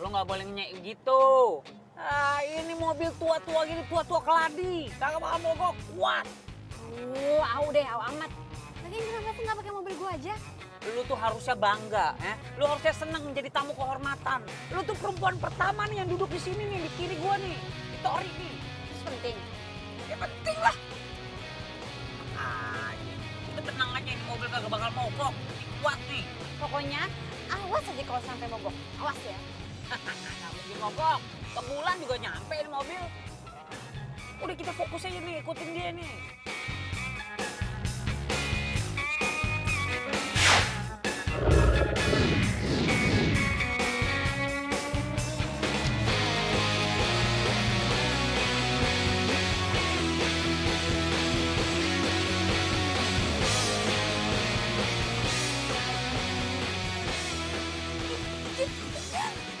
Lo nggak boleh ngenyek gitu. Ini mobil tua-tua gini, tua-tua keladi. Kagak bakal mogok, kuat. Au amat. Lagian kenapa sih gak pakai mobil gue aja? Lu tuh harusnya bangga, ya. Lu harusnya senang menjadi tamu kehormatan. Lu tuh perempuan pertama nih yang duduk di sini nih, di kiri gua nih. Di Tori nih. Terus penting. Ya penting lah. Itu tenang aja, ini mobil kagak bakal mogok. Ini kuat nih. Pokoknya awas aja kalau sampai mogok. Awas ya. Nggak mungkin mogok. Ke bulan juga nyampe ini mobil. Udah kita fokus aja nih, ikutin dia nih.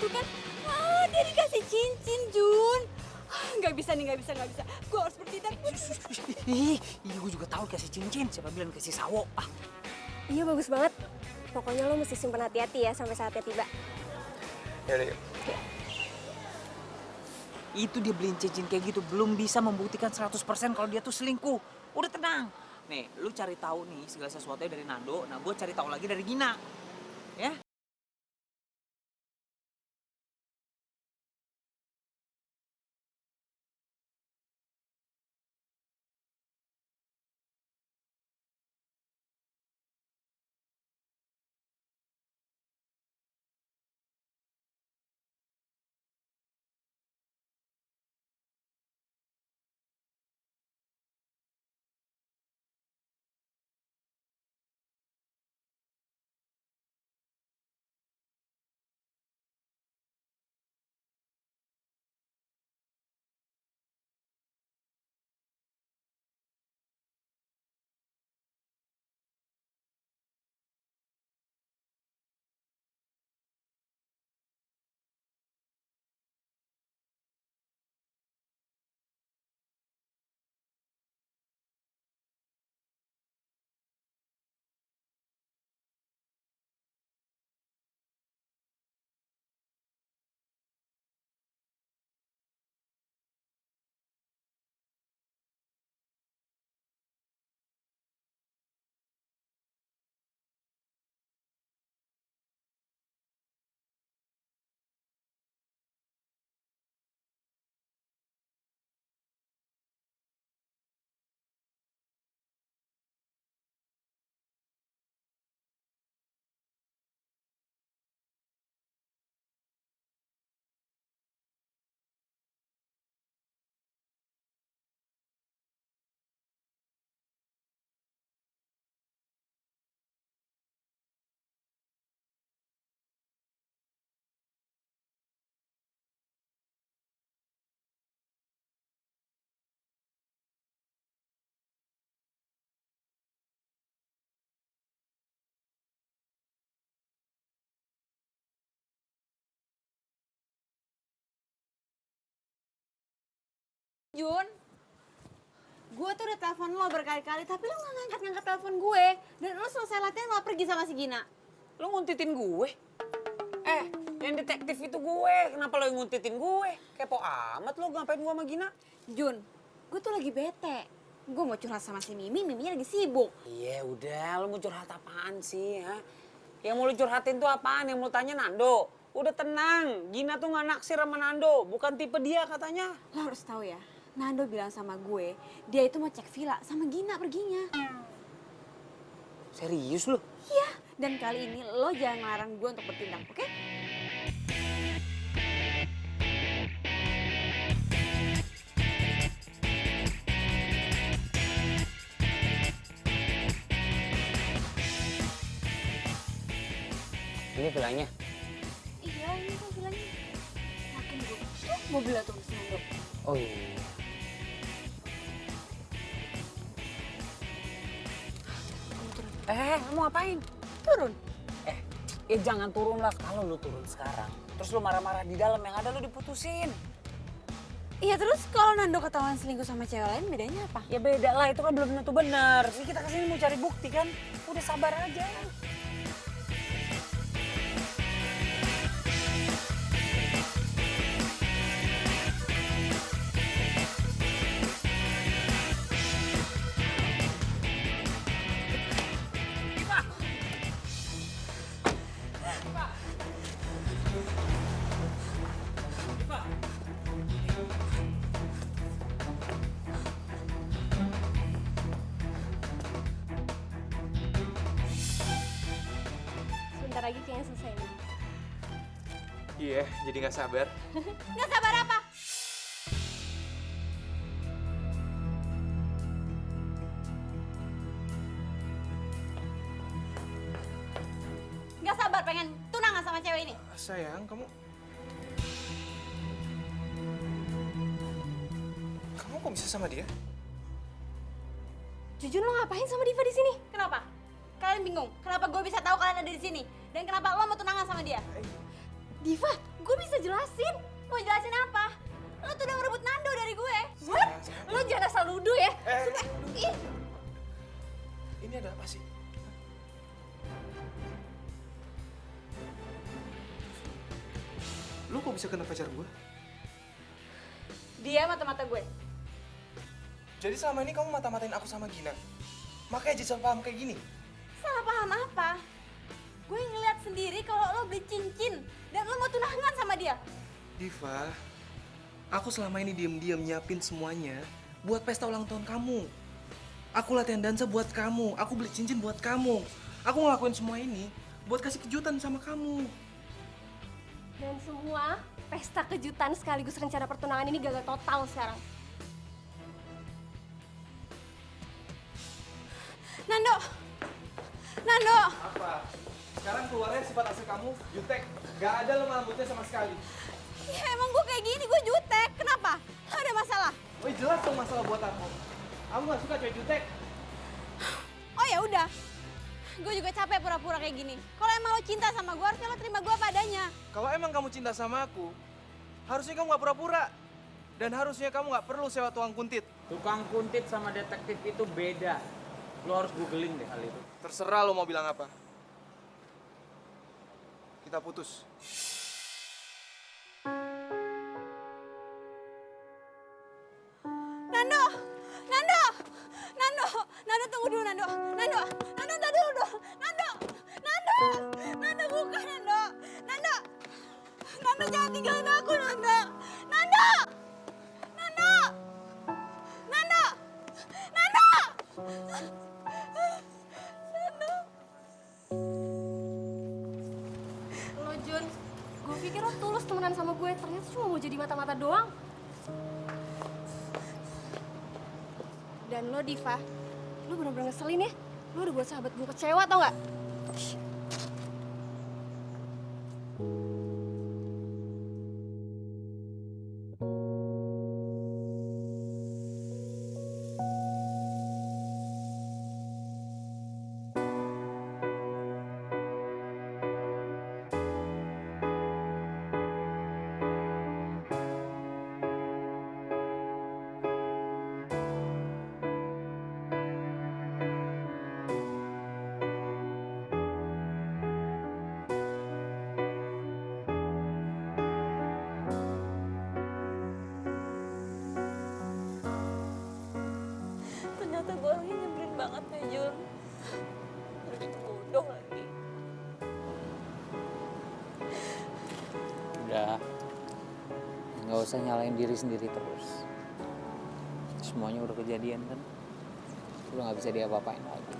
Tuh kan, dia dikasih cincin, Jun. Gak bisa. Gue harus bertindak. Ih, gue juga tahu kasih cincin. Siapa bilang kasih sawo? Iya bagus banget. Pokoknya lo mesti simpen hati-hati ya sampai saatnya tiba. Yaudah yuk. Itu dia beliin cincin kayak gitu belum bisa membuktikan 100% kalau dia tuh selingkuh. Udah tenang. Nih, lu cari tahu nih segala sesuatunya dari Nando. Nah, gue cari tahu lagi dari Gina. Ya? Jun, gue tuh udah telepon lo berkali-kali, tapi lo gak ngangkat-ngangkat telepon gue. Dan lo selesai latihan lo pergi sama si Gina. Lo nguntitin gue? Yang detektif itu gue. Kenapa lo yang nguntitin gue? Kepo amat lo, ngapain gue sama Gina? Jun, gue tuh lagi bete. Gue mau curhat sama si Mimi, Miminya lagi sibuk. Iya udah, lo mau curhat apaan sih? Ha? Yang mau lo curhatin tuh apaan? Yang mau tanya Nando? Udah tenang, Gina tuh gak naksir sama Nando. Bukan tipe dia katanya. Lo harus tahu ya, Nando bilang sama gue, dia itu mau cek villa sama Gina perginya. Serius lo? Iya, dan kali ini lo jangan ngelarang gue untuk bertindak, oke? Ini villanya. Iya, ini tuh villanya. Yakin gue, tuh mobilnya tuh si Nando. Oh iya. Mau ngapain? Turun. Ya jangan turun lah. Kalau lu turun sekarang, terus lu marah-marah di dalam, yang ada lu diputusin. Iya, terus kalau Nando ketahuan selingkuh sama cewek lain, bedanya apa? Ya beda lah, itu kan belum tentu benar. Ini kita kesini mau cari bukti kan. Udah sabar aja. Sebentar lagi kayaknya selesai nih. Iya, jadi nggak sabar. Nggak sabar apa? Nggak sabar pengen tunangan sama cewek ini. Sayang, kamu kok bisa sama dia? Jujun, lo ngapain sama Diva di sini? Kenapa? Kalian bingung? Kenapa gue bisa tahu kalian ada di sini? Dan kenapa lo mau tunangan sama dia? Diva, gue bisa jelasin. Mau jelasin apa? Lo tuh udah ngerebut Nando dari gue. What? Lo jangan asal nuduh ya. Ih. Ini ada apa sih? Lu kok bisa kena pacar gue? Dia mata-mata gue. Jadi selama ini kamu mata-matain aku sama Gina? Makanya jadi salah paham kayak gini? Salah paham apa? Gue ngeliat sendiri kalau lo beli cincin dan lo mau tunangan sama dia. Diva, aku selama ini diem-diem nyiapin semuanya buat pesta ulang tahun kamu. Aku latihan dansa buat kamu, aku beli cincin buat kamu. Aku ngelakuin semua ini buat kasih kejutan sama kamu. Dan semua pesta kejutan sekaligus rencana pertunangan ini gagal total sekarang. Nando! Nando! Apa? Sekarang keluarnya sifat asli kamu, jutek. Gak ada lemah lembutnya sama sekali. Ya emang gue kayak gini, gue jutek. Kenapa? Ada masalah? Oh jelas dong masalah buat aku. Aku gak suka cewek jutek. Oh ya udah. Gue juga capek pura-pura kayak gini. Kalau emang lo cinta sama gue, harusnya lo terima gue apa adanya. Kalau emang kamu cinta sama aku, harusnya kamu gak pura-pura. Dan harusnya kamu gak perlu sewa tukang kuntit. Tukang kuntit sama detektif itu beda. Lo harus googling deh hal itu. Terserah lo mau bilang apa. Kita putus. Nando! Nando! Nando! Nando tunggu dulu Nando! Nando! Nando tunggu dulu! Nando! Nando! Nando bukan Nando! Nando! Nando jangan tinggalin aku Nando! Nando! Nando! Nando! Nando! Lo Jun, gue pikir lo tulus temenan sama gue, ternyata cuma mau jadi mata-mata doang. Dan lo Diva, lo bener-bener ngeselin ya. Lo udah buat sahabat gue kecewa tau gak? nggak usah nyalain diri sendiri terus. Semuanya udah kejadian kan, udah nggak bisa diapa-apain lagi.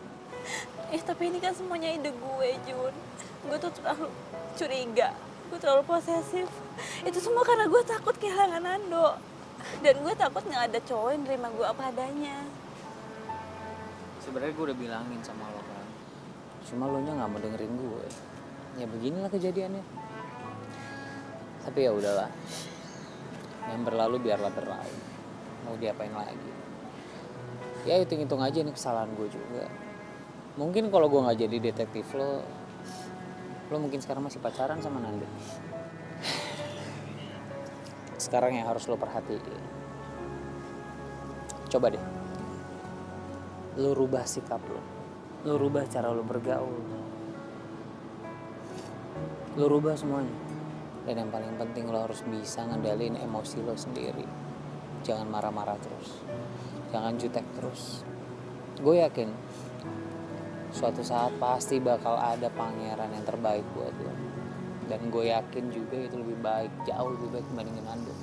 Tapi ini kan semuanya ide gue, Jun. Gue tuh terlalu curiga, gue terlalu posesif. Itu semua karena gue takut kehilangan Nando. Dan gue takut nggak ada cowok yang nerima gue apa adanya. Sebenarnya gue udah bilangin sama lo kan, cuma lo nya nggak mau dengerin gue. Ya beginilah kejadiannya. Tapi ya udahlah, yang berlalu biarlah berlalu. Mau diapain lagi? Ya hitung-hitung aja nih kesalahan gue juga. Mungkin kalau gue nggak jadi detektif lo mungkin sekarang masih pacaran sama Nando. Sekarang yang harus lo perhatiin, coba deh, lo rubah sikap lo rubah cara lo bergaul, lo rubah semuanya. Dan yang paling penting lo harus bisa ngendaliin emosi lo sendiri. Jangan marah-marah terus, jangan jutek terus. Gue yakin suatu saat pasti bakal ada pangeran yang terbaik buat lo. Dan gue yakin juga itu lebih baik, jauh lebih baik dibandingin Nando.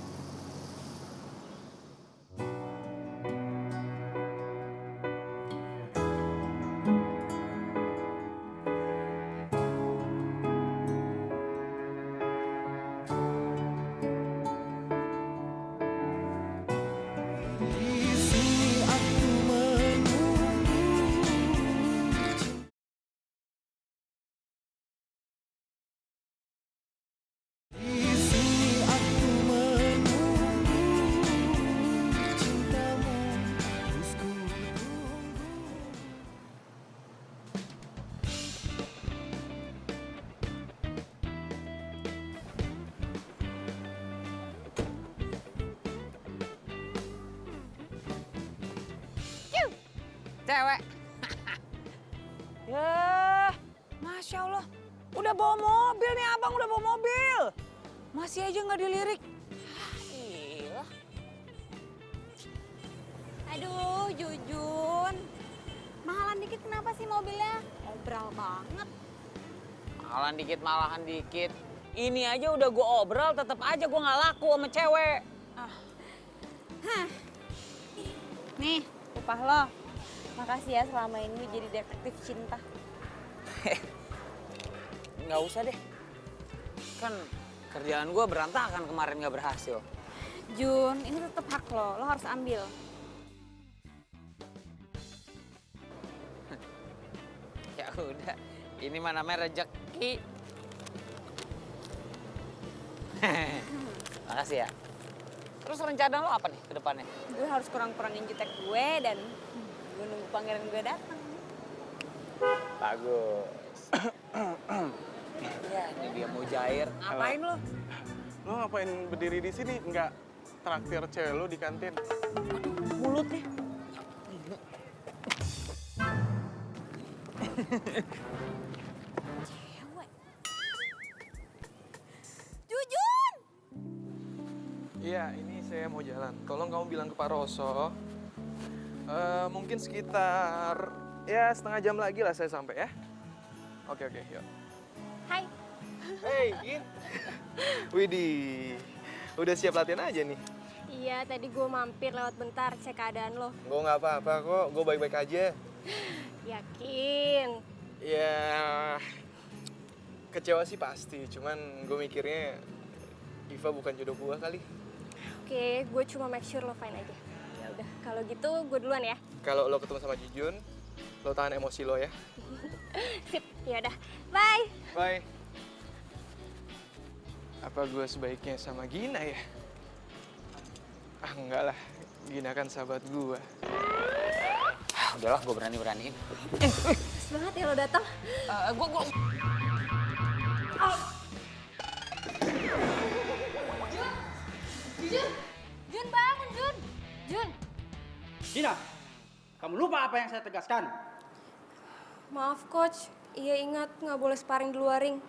Cewek. Ya, Masya Allah. Udah bawa mobil nih abang, udah bawa mobil. Masih aja nggak dilirik. Gila. Aduh, Jujun. Mahalan dikit kenapa sih mobilnya? Obral banget. Mahalan dikit, malahan dikit. Ini aja udah gue obral, tetap aja gue nggak laku sama cewek. Nih, upah lo. Makasih ya selama ini jadi detektif cinta. Nggak usah deh. Kan kerjaan gue berantakan kemarin nggak berhasil. Jun, ini tetap hak lo harus ambil. Ya udah, ini mah namanya rezeki. Makasih ya. Terus rencana lo apa nih ke depannya? Gue harus kurang-kurangin jutek gue dan gue nunggu pangeran gue datang. Bagus. Ya, ini dia mau jair. Ngapain lo? Lo ngapain berdiri di sini? Nggak traktir cewek lo di kantin? Aduh, mulutnya. Cewek. Jujun! Iya, ini saya mau jalan. Tolong kamu bilang ke Pak Roso. Mungkin sekitar ya setengah jam lagi lah saya sampai ya. Oke, yuk. Hai. Hey, Gin. Widih, udah siap latihan aja nih? Iya, tadi gue mampir lewat bentar cek keadaan lo. Gue nggak apa-apa kok, gue baik-baik aja. Yakin? Ya, kecewa sih pasti, cuman gue mikirnya Iva bukan jodoh gue kali. Oke, gue cuma make sure lo fine aja. Ya udah, kalau gitu gue duluan ya. Kalau lo ketemu sama Jujun, lo tahan emosi lo ya. Sip, ya udah. Bye. Bye. Apa gue sebaiknya sama Gina ya? Ah enggak lah, Gina kan sahabat gue. Udahlah, gue berani-beraniin. Pas banget ya lo datang. Gue. Jun bangun, Jun. Jun. Gina, kamu lupa apa yang saya tegaskan? Maaf, Coach. Iya ingat, nggak boleh sparring di luar ring.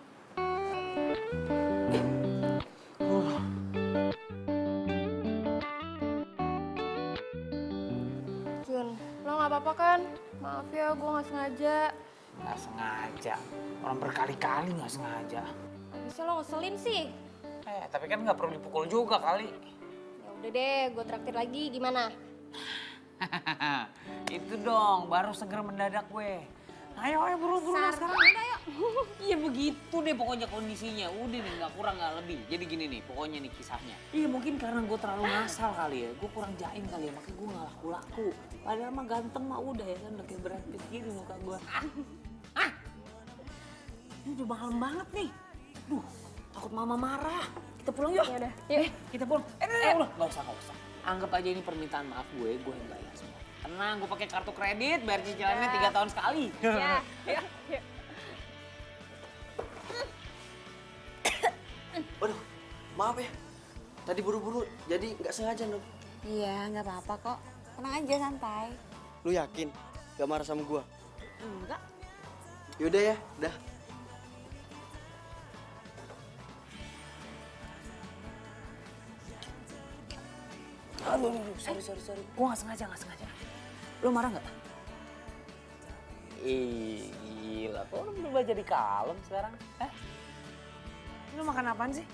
Jun, lo nggak apa-apa kan? Maaf ya, gue nggak sengaja. Nggak sengaja. Orang berkali-kali nggak sengaja. Bisa lo ngeselin sih. Tapi kan nggak perlu dipukul juga kali. Udah deh, gue traktir lagi, gimana? Itu dong, baru seger mendadak gue. Ayo buru-buru sekarang. Iya begitu deh pokoknya kondisinya. Udah nih gak kurang gak lebih. Jadi gini nih pokoknya nih kisahnya. Iya mungkin karena gue terlalu ngasal kali ya. Gue kurang jaim kali ya makanya gue gak laku-laku. Padahal mah ganteng mah udah ya kan udah kayak Brad Pitt gini muka gue. Ini udah malam banget nih. Duh takut mama marah. Kita pulang yuk. Yaudah, yuk. Kita pulang. Udah gak usah. Anggap aja ini permintaan maaf gue yang bayar semua. Tenang, gue pakai kartu kredit, bayar cicilannya 3 tahun sekali. Ya, yuk. Waduh, maaf ya. Tadi buru-buru, jadi nggak sengaja dong. Iya, nggak apa-apa kok. Tenang aja, santai. Lu yakin? Gak marah sama gua? Enggak. Yaudah ya, dah. Aduh, sorry. Gue gak sengaja. Lo marah gak? Ih, gila. Kok lo berubah jadi kalem sekarang? Lo makan apaan sih?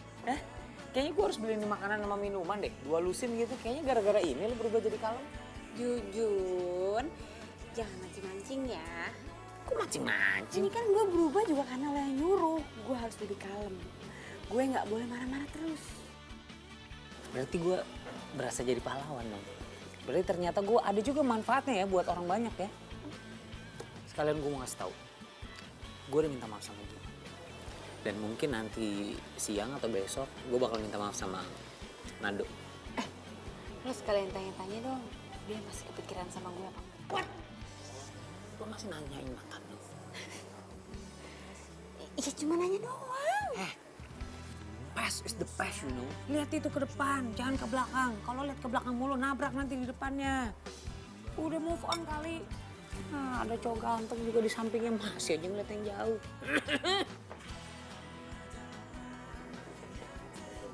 Kayaknya gue harus beliin makanan sama minuman deh. 2 lusin gitu. Kayaknya gara-gara ini lo berubah jadi kalem. Jujun, jangan mancing-mancing ya. Kok mancing-mancing? Ini kan gue berubah juga karena lo yang nyuruh. Gue harus lebih kalem. Gue nggak boleh marah-marah terus. Berarti gue berasa jadi pahlawan dong. Berarti ternyata gue ada juga manfaatnya ya buat orang banyak ya. Sekalian gue mau ngasih tahu. Gue udah minta maaf sama dia. Dan mungkin nanti siang atau besok gue bakal minta maaf sama Nando. Lo sekalian tanya-tanya dong. Dia masih kepikiran sama gue apa enggak? What? Lo masih nanyain mantan lo? Iya cuma nanya doang. Past is the past, you know. Lihat itu ke depan, jangan ke belakang. Kalau lihat ke belakang mulu, nabrak nanti di depannya. Udah move on kali. Nah, ada cowok ganteng juga di sampingnya, masih aja ngeliat yang jauh.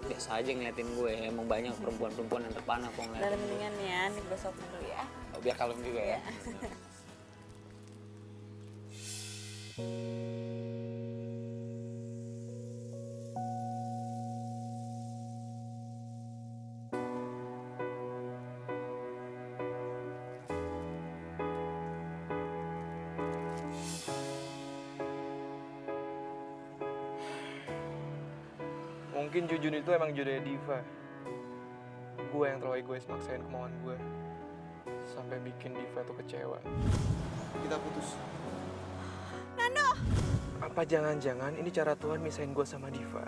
Biasa aja ngeliatin gue, emang banyak perempuan-perempuan yang terpana kok ngeliatin. Udah mendingan ya, nih gue sopin dulu ya. Oh, biar kalem juga ya. Mungkin Jujun itu emang jodohnya Diva. Gue yang terlalu egois maksain kemauan gue. Sampai bikin Diva tuh kecewa. Kita putus. Nando! Apa jangan-jangan ini cara Tuhan misahin gue sama Diva?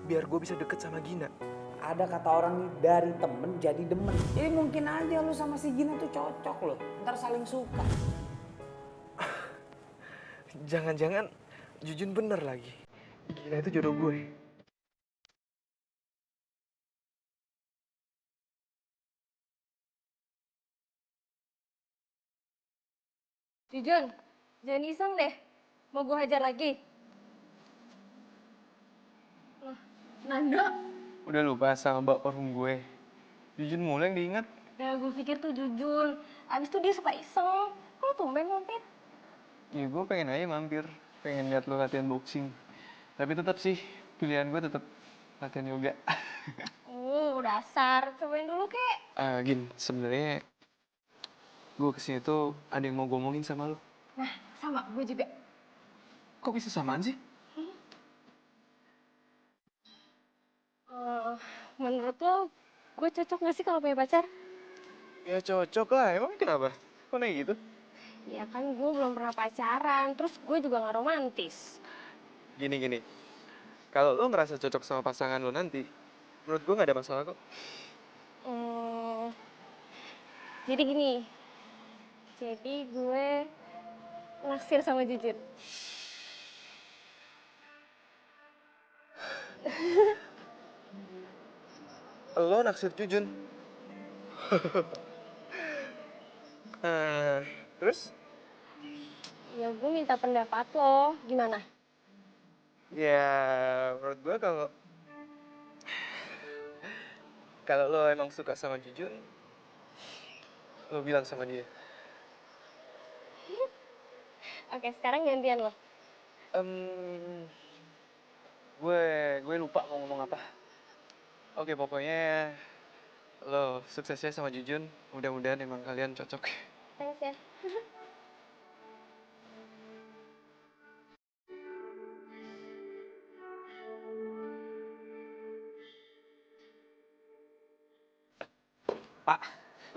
Biar gue bisa deket sama Gina. Ada kata orang nih, dari temen jadi demen. Jadi mungkin aja lu sama si Gina tuh cocok loh. Ntar saling suka. Jangan-jangan Jujun bener lagi. Gina itu jodoh gue. Jujun, jangan iseng deh. Mau gue hajar lagi? Nando? Udah lupa sama mbak parfum gue. Jujun mulai yang diingat. Ya gue pikir tuh Jujun. Abis itu dia suka iseng. Kok tumben mampir? Ya gue pengen aja mampir. Pengen liat lo latihan boxing. Tapi tetap sih, pilihan gue tetap latihan yoga. Dasar. Cobain dulu kek. Gin, sebenarnya gue kesini tuh ada yang mau gue omongin sama lo. Nah, sama. Gue juga. Kok bisa samaan sih? Menurut lo, gue cocok gak sih kalau punya pacar? Ya cocok lah, emang kenapa? Kok naik gitu? Ya kan gue belum pernah pacaran, terus gue juga gak romantis. Gini. Kalau lo ngerasa cocok sama pasangan lo nanti, menurut gue gak ada masalah kok. Jadi gini, jadi gue naksir sama Jujun. Lo naksir Jujun? Terus? Ya gue minta pendapat lo, gimana? Ya, menurut gue kalau lo emang suka sama Jujun, lo bilang sama dia. Oke, sekarang gantian lo. Gue lupa mau ngomong apa. Oke, pokoknya Lo suksesnya sama Jujun. Mudah-mudahan emang kalian cocok. Thanks ya. Pak,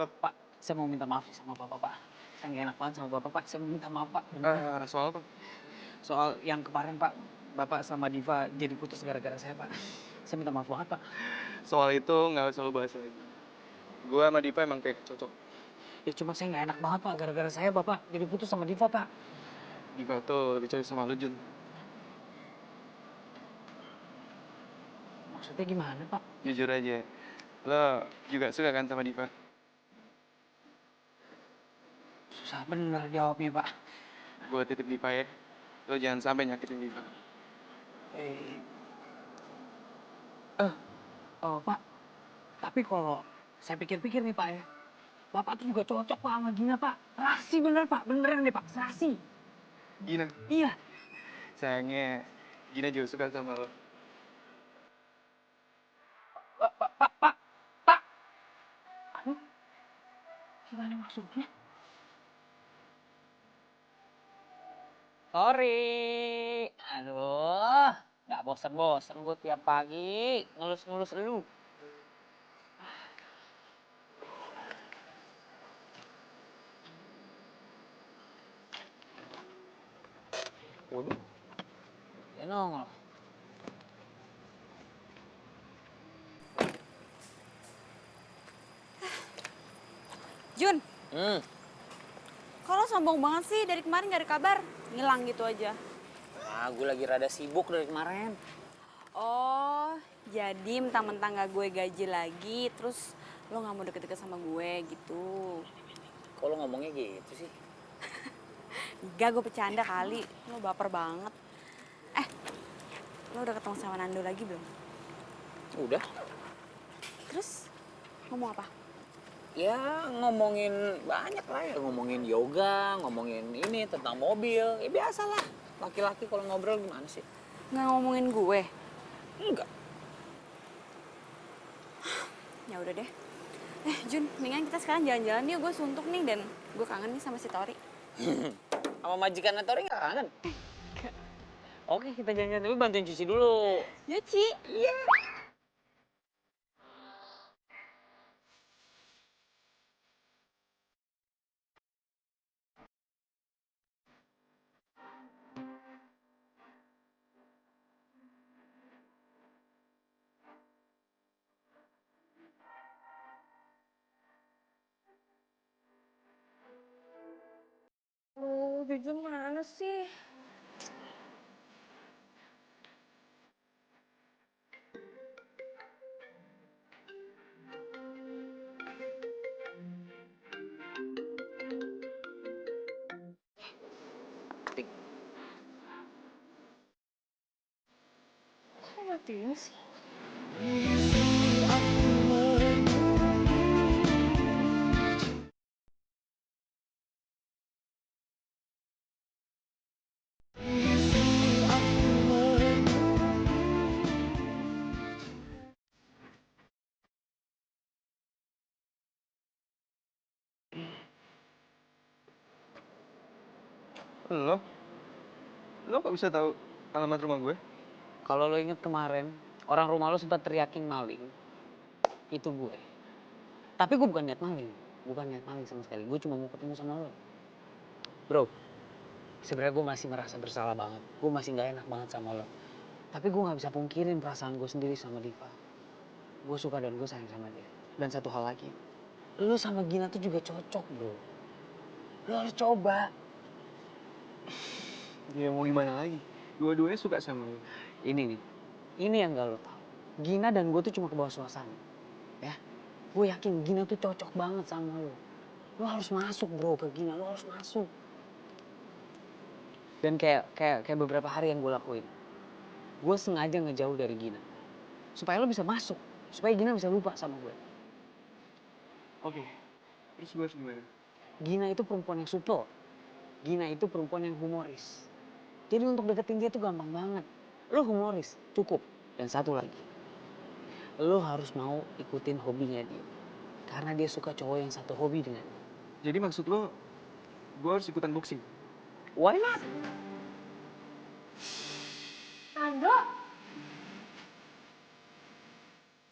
Pak, saya mau minta maaf sama Bapak, Pak. Saya nggak enak banget sama Bapak, Pak. Saya mau minta maaf, Pak. Soal apa? Soal yang kemarin, Pak, Bapak sama Diva jadi putus gara-gara saya, Pak. Saya minta maaf banget, Pak. Soal itu nggak usah lo bahas lagi. Gue sama Diva emang kayak cocok. Ya cuma saya nggak enak banget, Pak. Gara-gara saya, Bapak jadi putus sama Diva, Pak. Diva tuh lebih cocok sama lo, Jun. Maksudnya gimana, Pak? Jujur aja. Lo juga suka kan sama Diva? Susah bener jawabnya, Pak. Gue titip Diva ya. Lo jangan sampai nyakitin Diva. Oh, Pak. Tapi kalau saya pikir-pikir nih, Pak ya. Bapak tuh juga cocok, Pak, sama Gina, Pak. Serasi bener, Pak. Beneran nih, Pak. Serasi. Gina. Iya. Sayangnya Gina juga suka sama lo. Aduh. Gimana maksudnya? Sorry. Aduh. Nggak bosan-bosan gue tiap pagi ngelus-ngelus lu. Waduh. Ya nongol. Jun, Hmm. kalau sombong banget sih dari kemarin gak ada kabar, ngilang gitu aja. Gue lagi rada sibuk dari kemarin. Oh, jadi mentang-mentang gak gue gaji lagi, terus lo gak mau deket-deket sama gue gitu. Kok lo ngomongnya gitu sih? Enggak, gue bercanda kali, lo baper banget. Lo udah ketemu sama Nando lagi belum? Udah. Terus ngomong apa? Ya ngomongin banyak lah ya. Ngomongin yoga, ngomongin ini tentang mobil. Ya biasalah. Laki-laki kalau ngobrol gimana sih? Nggak ngomongin gue? Enggak. Ya udah deh. Jun, mendingan kita sekarang jalan-jalan yuk. Gue suntuk nih dan gue kangen nih sama si Tori. Sama majikan Tori nggak kangen? Oke, kita jalan-jalan. Tapi bantuin cuci dulu. Nyuci? Iya. Jujun mana sih? Kok matiin sih? Lo? Lo kok bisa tahu alamat rumah gue? Kalau lo inget kemarin, orang rumah lo sempat teriakin maling. Itu gue. Tapi gue bukan niat maling. Bukan niat maling sama sekali. Gue cuma mau ketemu sama lo. Bro, sebenarnya gue masih merasa bersalah banget. Gue masih nggak enak banget sama lo. Tapi gue nggak bisa pungkirin perasaan gue sendiri sama Diva. Gue suka dan gue sayang sama dia. Dan satu hal lagi, lo sama Gina tuh juga cocok, bro. Lo harus coba. Ya mau gimana lagi? Dua-duanya suka sama lo. Ini nih, ini yang gak lo tau. Gina dan gue tuh cuma ke bawah suasana. Ya, gue yakin Gina tuh cocok banget sama lo. Lo harus masuk bro ke Gina, lo harus masuk. Dan kayak beberapa hari yang gue lakuin. Gue sengaja ngejauh dari Gina. Supaya lo bisa masuk. Supaya Gina bisa lupa sama gue. Oke. Terus gue harus gimana? Gina itu perempuan yang supel. Gina itu perempuan yang humoris. Jadi untuk deketin dia tuh gampang banget. Lo humoris, cukup. Dan satu lagi. Lo harus mau ikutin hobinya dia. Karena dia suka cowok yang satu hobi dengan. Jadi maksud lo, gue harus ikutan boxing? Why not? Nando,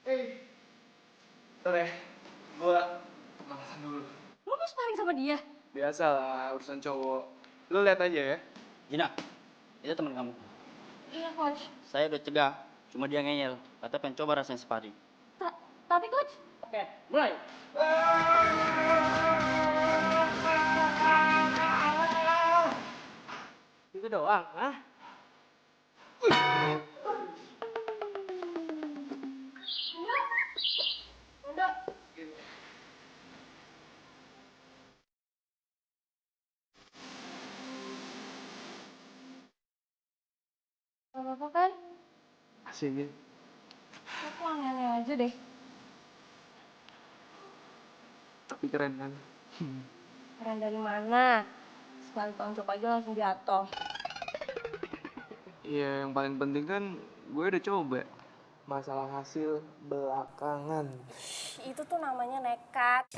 Bentar ya, gue manasan dulu. lu mau sparring sama dia? Biasalah, urusan cowok. Lo lihat aja ya. Gina, itu teman kamu. Iya, coach. Saya udah cegah, cuma dia ngeyel. Kata pengen coba rasanya sparring. Tapi coach, Oke, mulai. Itu doang, ah? gak apa-apa kan? Asik ya. Aku aneh-aneh aja deh. Tapi keren kan? Keren dari mana? Sekali tonjok aja langsung jatuh. Iya, yang paling penting kan gue udah coba. Masalah hasil belakangan. Itu tuh namanya nekat.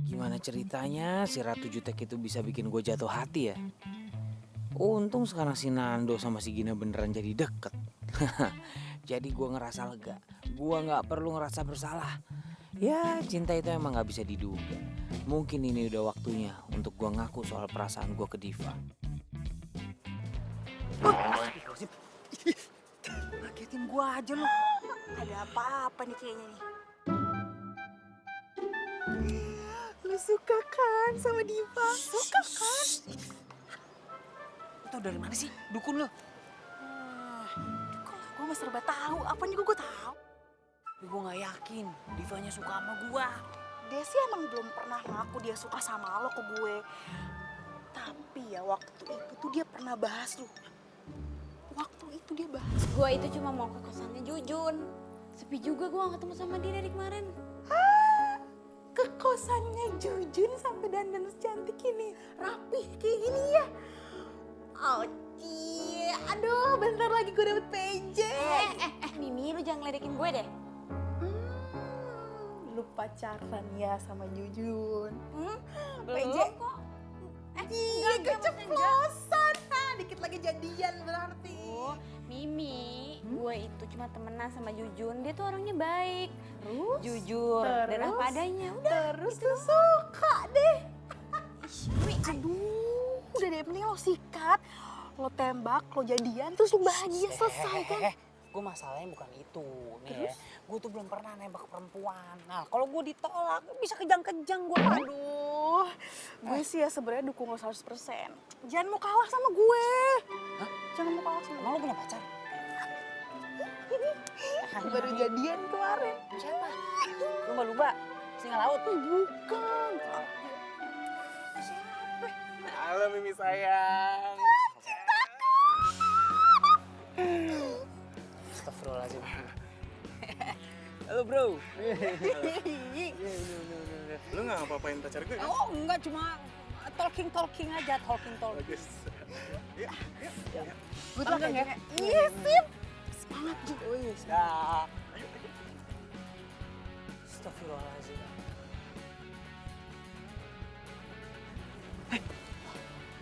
Gimana ceritanya si Ratu Jutek itu bisa bikin gue jatuh hati ya? Untung sekarang si Nando sama si Gina beneran jadi deket. Jadi gue ngerasa lega. Gue gak perlu ngerasa bersalah. Ya cinta itu emang gak bisa diduga. Mungkin ini udah waktunya untuk gue ngaku soal perasaan gue ke Diva. Ngagetin gua aja lu. Ada apa-apa nih kayaknya nih. Lu suka kan sama Diva? Suka kan? Lu tau dari mana sih dukun lo? Kok gue mah serba tahu. Apa nih gue tahu? Tapi gue gak yakin Divanya suka sama gue. Dia sih emang belum pernah ngaku dia suka sama lo ke gue. Tapi ya waktu itu tuh dia pernah bahas lu. Waktu itu dia bahas. Gue itu cuma mau ke kosannya Jujun. Sepi juga gue gak ketemu sama dia dari kemarin. Ke kosannya Jujun sampai dandan secantik ini. Rapih kayak gini ya. Oh cie, aduh bentar lagi gue dapet PJ. Mimi lu jangan ngeledekin gue deh. Lu pacaran ya sama Jujun? Belum PJ kok. Iya keceplosan. Dikit lagi jadian berarti. Mimi, gue itu cuma temenan sama Jujun. Dia tuh orangnya baik, jujur, Terus? dan apa adanya. Udah. Terus tuh suka deh. Aduh, udah deh mending lo sikat, lo tembak, lo jadian, terus lo bahagia selesai kan? Gue masalahnya bukan itu nih ya. Gue tuh belum pernah nembak perempuan. Nah kalau gue ditolak bisa kejang-kejang gue. Aduh, gue sih ya sebenarnya dukung lo 100%. Jangan mau kalah sama gue. Hah? Jangan mau kalah sama Emang lo punya pacar? Baru jadian kemarin. Siapa? Lumba-lumba? Singa laut? Bukan. Halo Mimi sayang. Astagfirullahaladzim. Halo bro. Lu nggak ngapa-ngapain pacar gue? Oh enggak, cuma talking aja, talking. Bagus. Gue tuh ya. Iya sip. Semangat juga. Ya. Astagfirullahaladzim.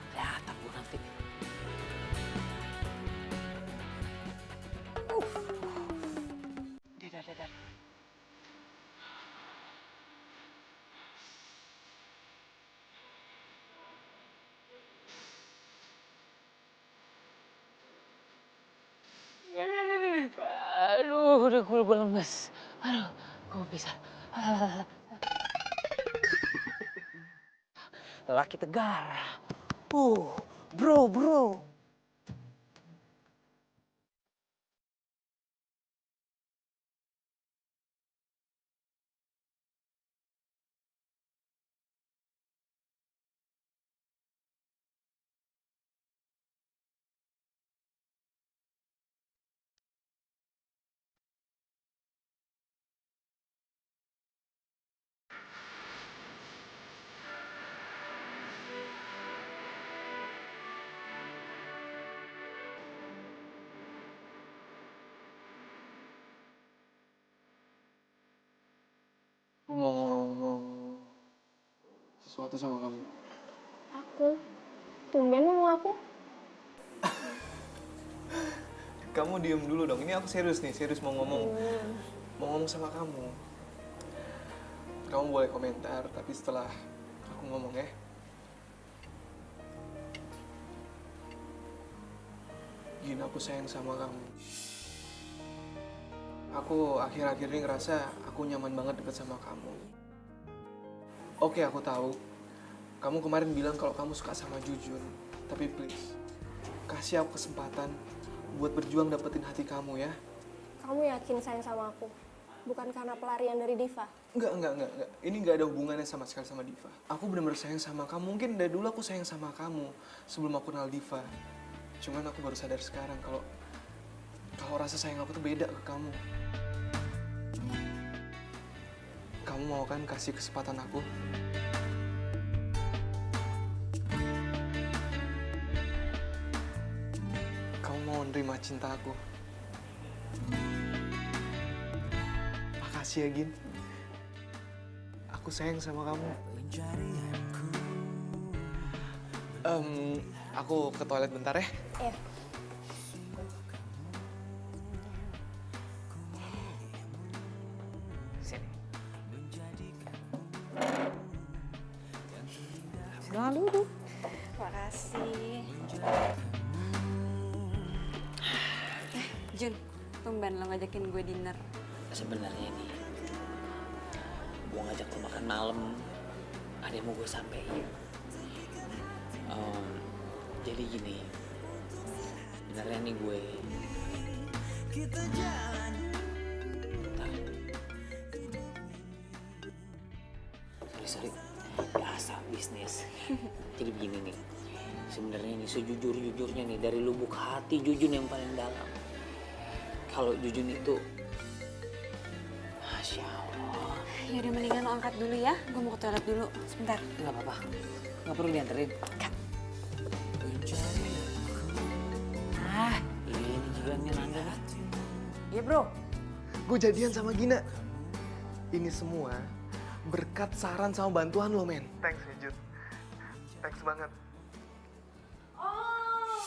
Kelihatan gue nanti. Dadah. Aduh, udah gue lemes. Aduh, gue bisa. Laki tegar. Bro. sesuatu sama kamu. Aku? Tumben mau aku? Kamu diem dulu dong, ini aku serius nih, serius mau ngomong. Mau ngomong sama kamu. Kamu boleh komentar, tapi setelah aku ngomong ya. Gin, aku sayang sama kamu. Aku akhir-akhir ini ngerasa aku nyaman banget deket sama kamu. Oke, aku tahu. Kamu kemarin bilang kalau kamu suka sama Jujun. Tapi please, kasih aku kesempatan buat berjuang dapetin hati kamu ya. Kamu yakin sayang sama aku? Bukan karena pelarian dari Diva? Enggak. Ini nggak ada hubungannya sama sekali sama Diva. Aku benar-benar sayang sama kamu. Mungkin dari dulu aku sayang sama kamu sebelum aku kenal Diva. Cuman aku baru sadar sekarang kalau rasa sayang aku tuh beda ke kamu. Kamu mau kan kasih kesempatan aku? Kamu mau nerima cinta aku? Makasih ya, Gin. Aku sayang sama kamu. Aku ke toilet bentar ya. Iya. Sini. Jangan duduk. Makasih. Jun, tumben lo ngajakin gue dinner. Sebenarnya nih, gue ngajak lo makan malam, ada yang mau gue sampein. Jadi gini, sebenarnya nih gue sorry, biasa bisnis. Jadi begini nih, sebenarnya nih sejujur-jujurnya nih dari lubuk hati Jujun yang paling dalam. Kalau Jujun itu, Masya Allah. Yaudah mendingan lo angkat dulu ya, gue mau ke toilet dulu, sebentar. Nggak apa-apa, nggak perlu dianterin. Ini jigalnya Nanda nih. Iya bro. Gue jadian sama Gina. Ini semua berkat saran sama bantuan lo, men. Thanks ya, Jun. Thanks banget. Oh,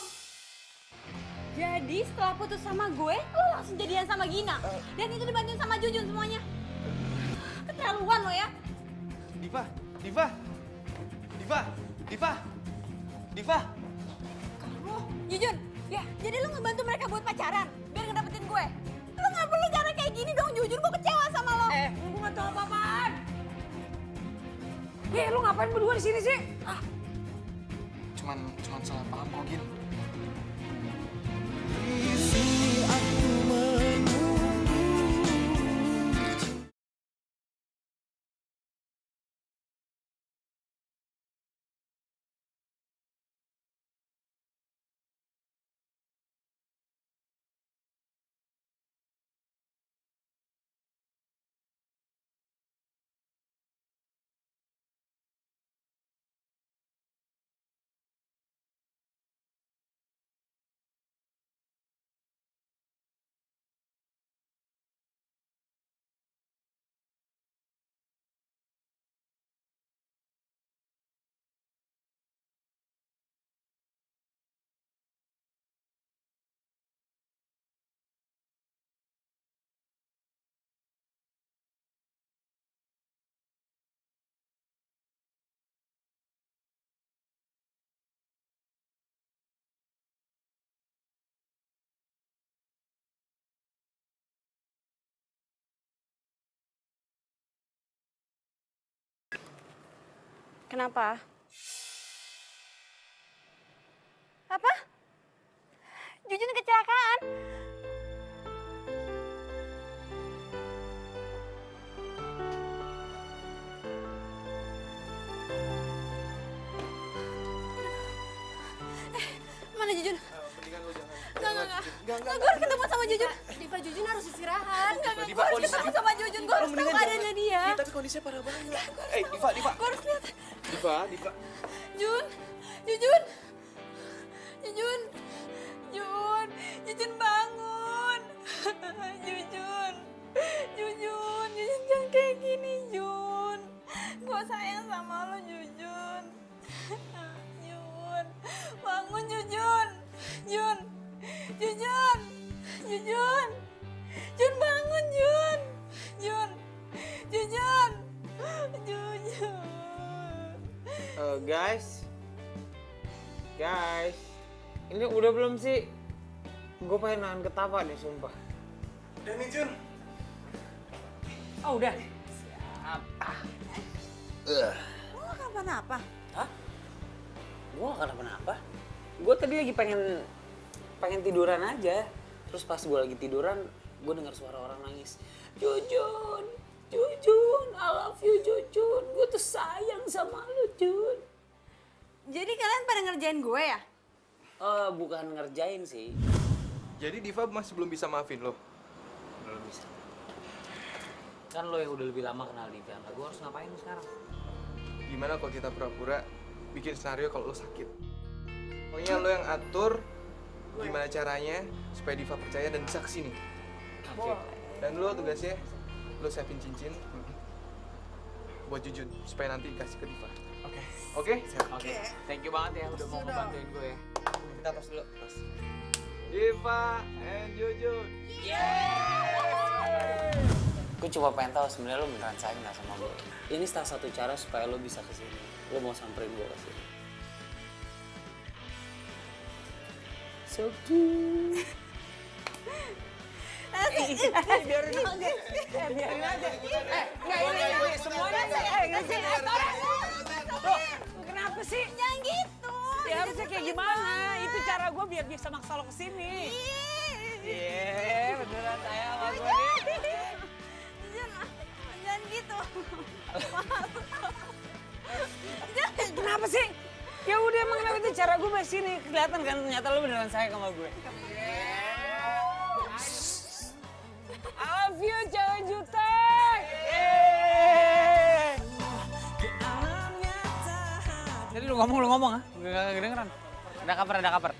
jadi setelah putus sama gue, lo langsung jadian sama Gina. Dan itu dibantuin sama Jujun semuanya. Keterlaluan lo ya. Diva. Kamu, Jujun, ya jadi lo ngebantu mereka buat pacaran biar ngedapetin gue. Lo nggak perlu cara kayak gini dong, Jujun. Gue kecewa sama lo. Gue nggak tahu apa-apaan. Lu ngapain berdua di sini sih? Cuman salah paham kok, Gin. Kenapa? Apa? Jujun kecelakaan? Mana Jujun? Mendingan lo jangan. Enggak. Gue harus ketemu sama Jujun. Diva, Jujun harus istirahat. Gue harus ketemu sama Jujun. Gue harus tahu keadaannya dia. Tapi kondisinya parah banget. Diva. Gue harus lihat. Diva. Jujun bangun. Jujun jangan kayak gini, Jun. Gue sayang sama lo, Jujun. Guys. Guys. Ini udah belum sih? Gue pengen nahan ketawa nih, sumpah. Udah nih, Jun. Oh, udah. Lo gak kenapa-napa? Hah? Gue gak kenapa-napa. Gue tadi lagi pengen tiduran aja. Terus pas gue lagi tiduran, gue dengar suara orang nangis. Jujun, Jujun, I love you Jujun. Gue tuh sayang sama lu, Jun. Jadi kalian pada ngerjain gue ya? Bukan ngerjain sih. Jadi Diva masih belum bisa maafin lo? Belum bisa. Kan lo yang udah lebih lama kenal Diva, gue harus ngapain sekarang? Gimana kalau kita pura-pura bikin skenario kalau lo sakit? Pokoknya lo yang atur gimana caranya supaya Diva percaya dan bisa kesini. Oke. Dan lo tugasnya, lo siapin cincin buat Jujun supaya nanti dikasih ke Diva. Oke. Oke? Oke. Thank you banget ya udah mau ngebantuin gue ya. Kita tos dulu. Tos. Diva and Jujun. Gue cuma pengen tahu sebenarnya lo beneran sayang nggak sama gue. Ini salah satu cara supaya lo bisa kesini. Lo mau samperin gue kesini. So cute. Biarin aja. Biarin aja. Nggak ini semuanya. Loh, kenapa sih? Jangan gitu. Ya harusnya kayak gimana? Itu cara gue biar bisa maksa lo kesini. Iya, beneran sayang sama gue nih. Jangan gitu. Kenapa sih? Ya udah emang kenapa itu cara gue bahas sini. Kelihatan kan ternyata lo beneran sayang sama gue. I love you, cewek jutek. Jadi lu ngomong ah? Gak kedengeran. Ada kabar.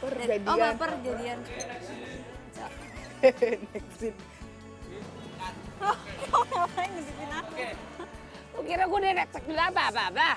Oh, baper jadian. Nextin. Oh, ngapain ngesitin aku? Lu kira gue udah netek apa?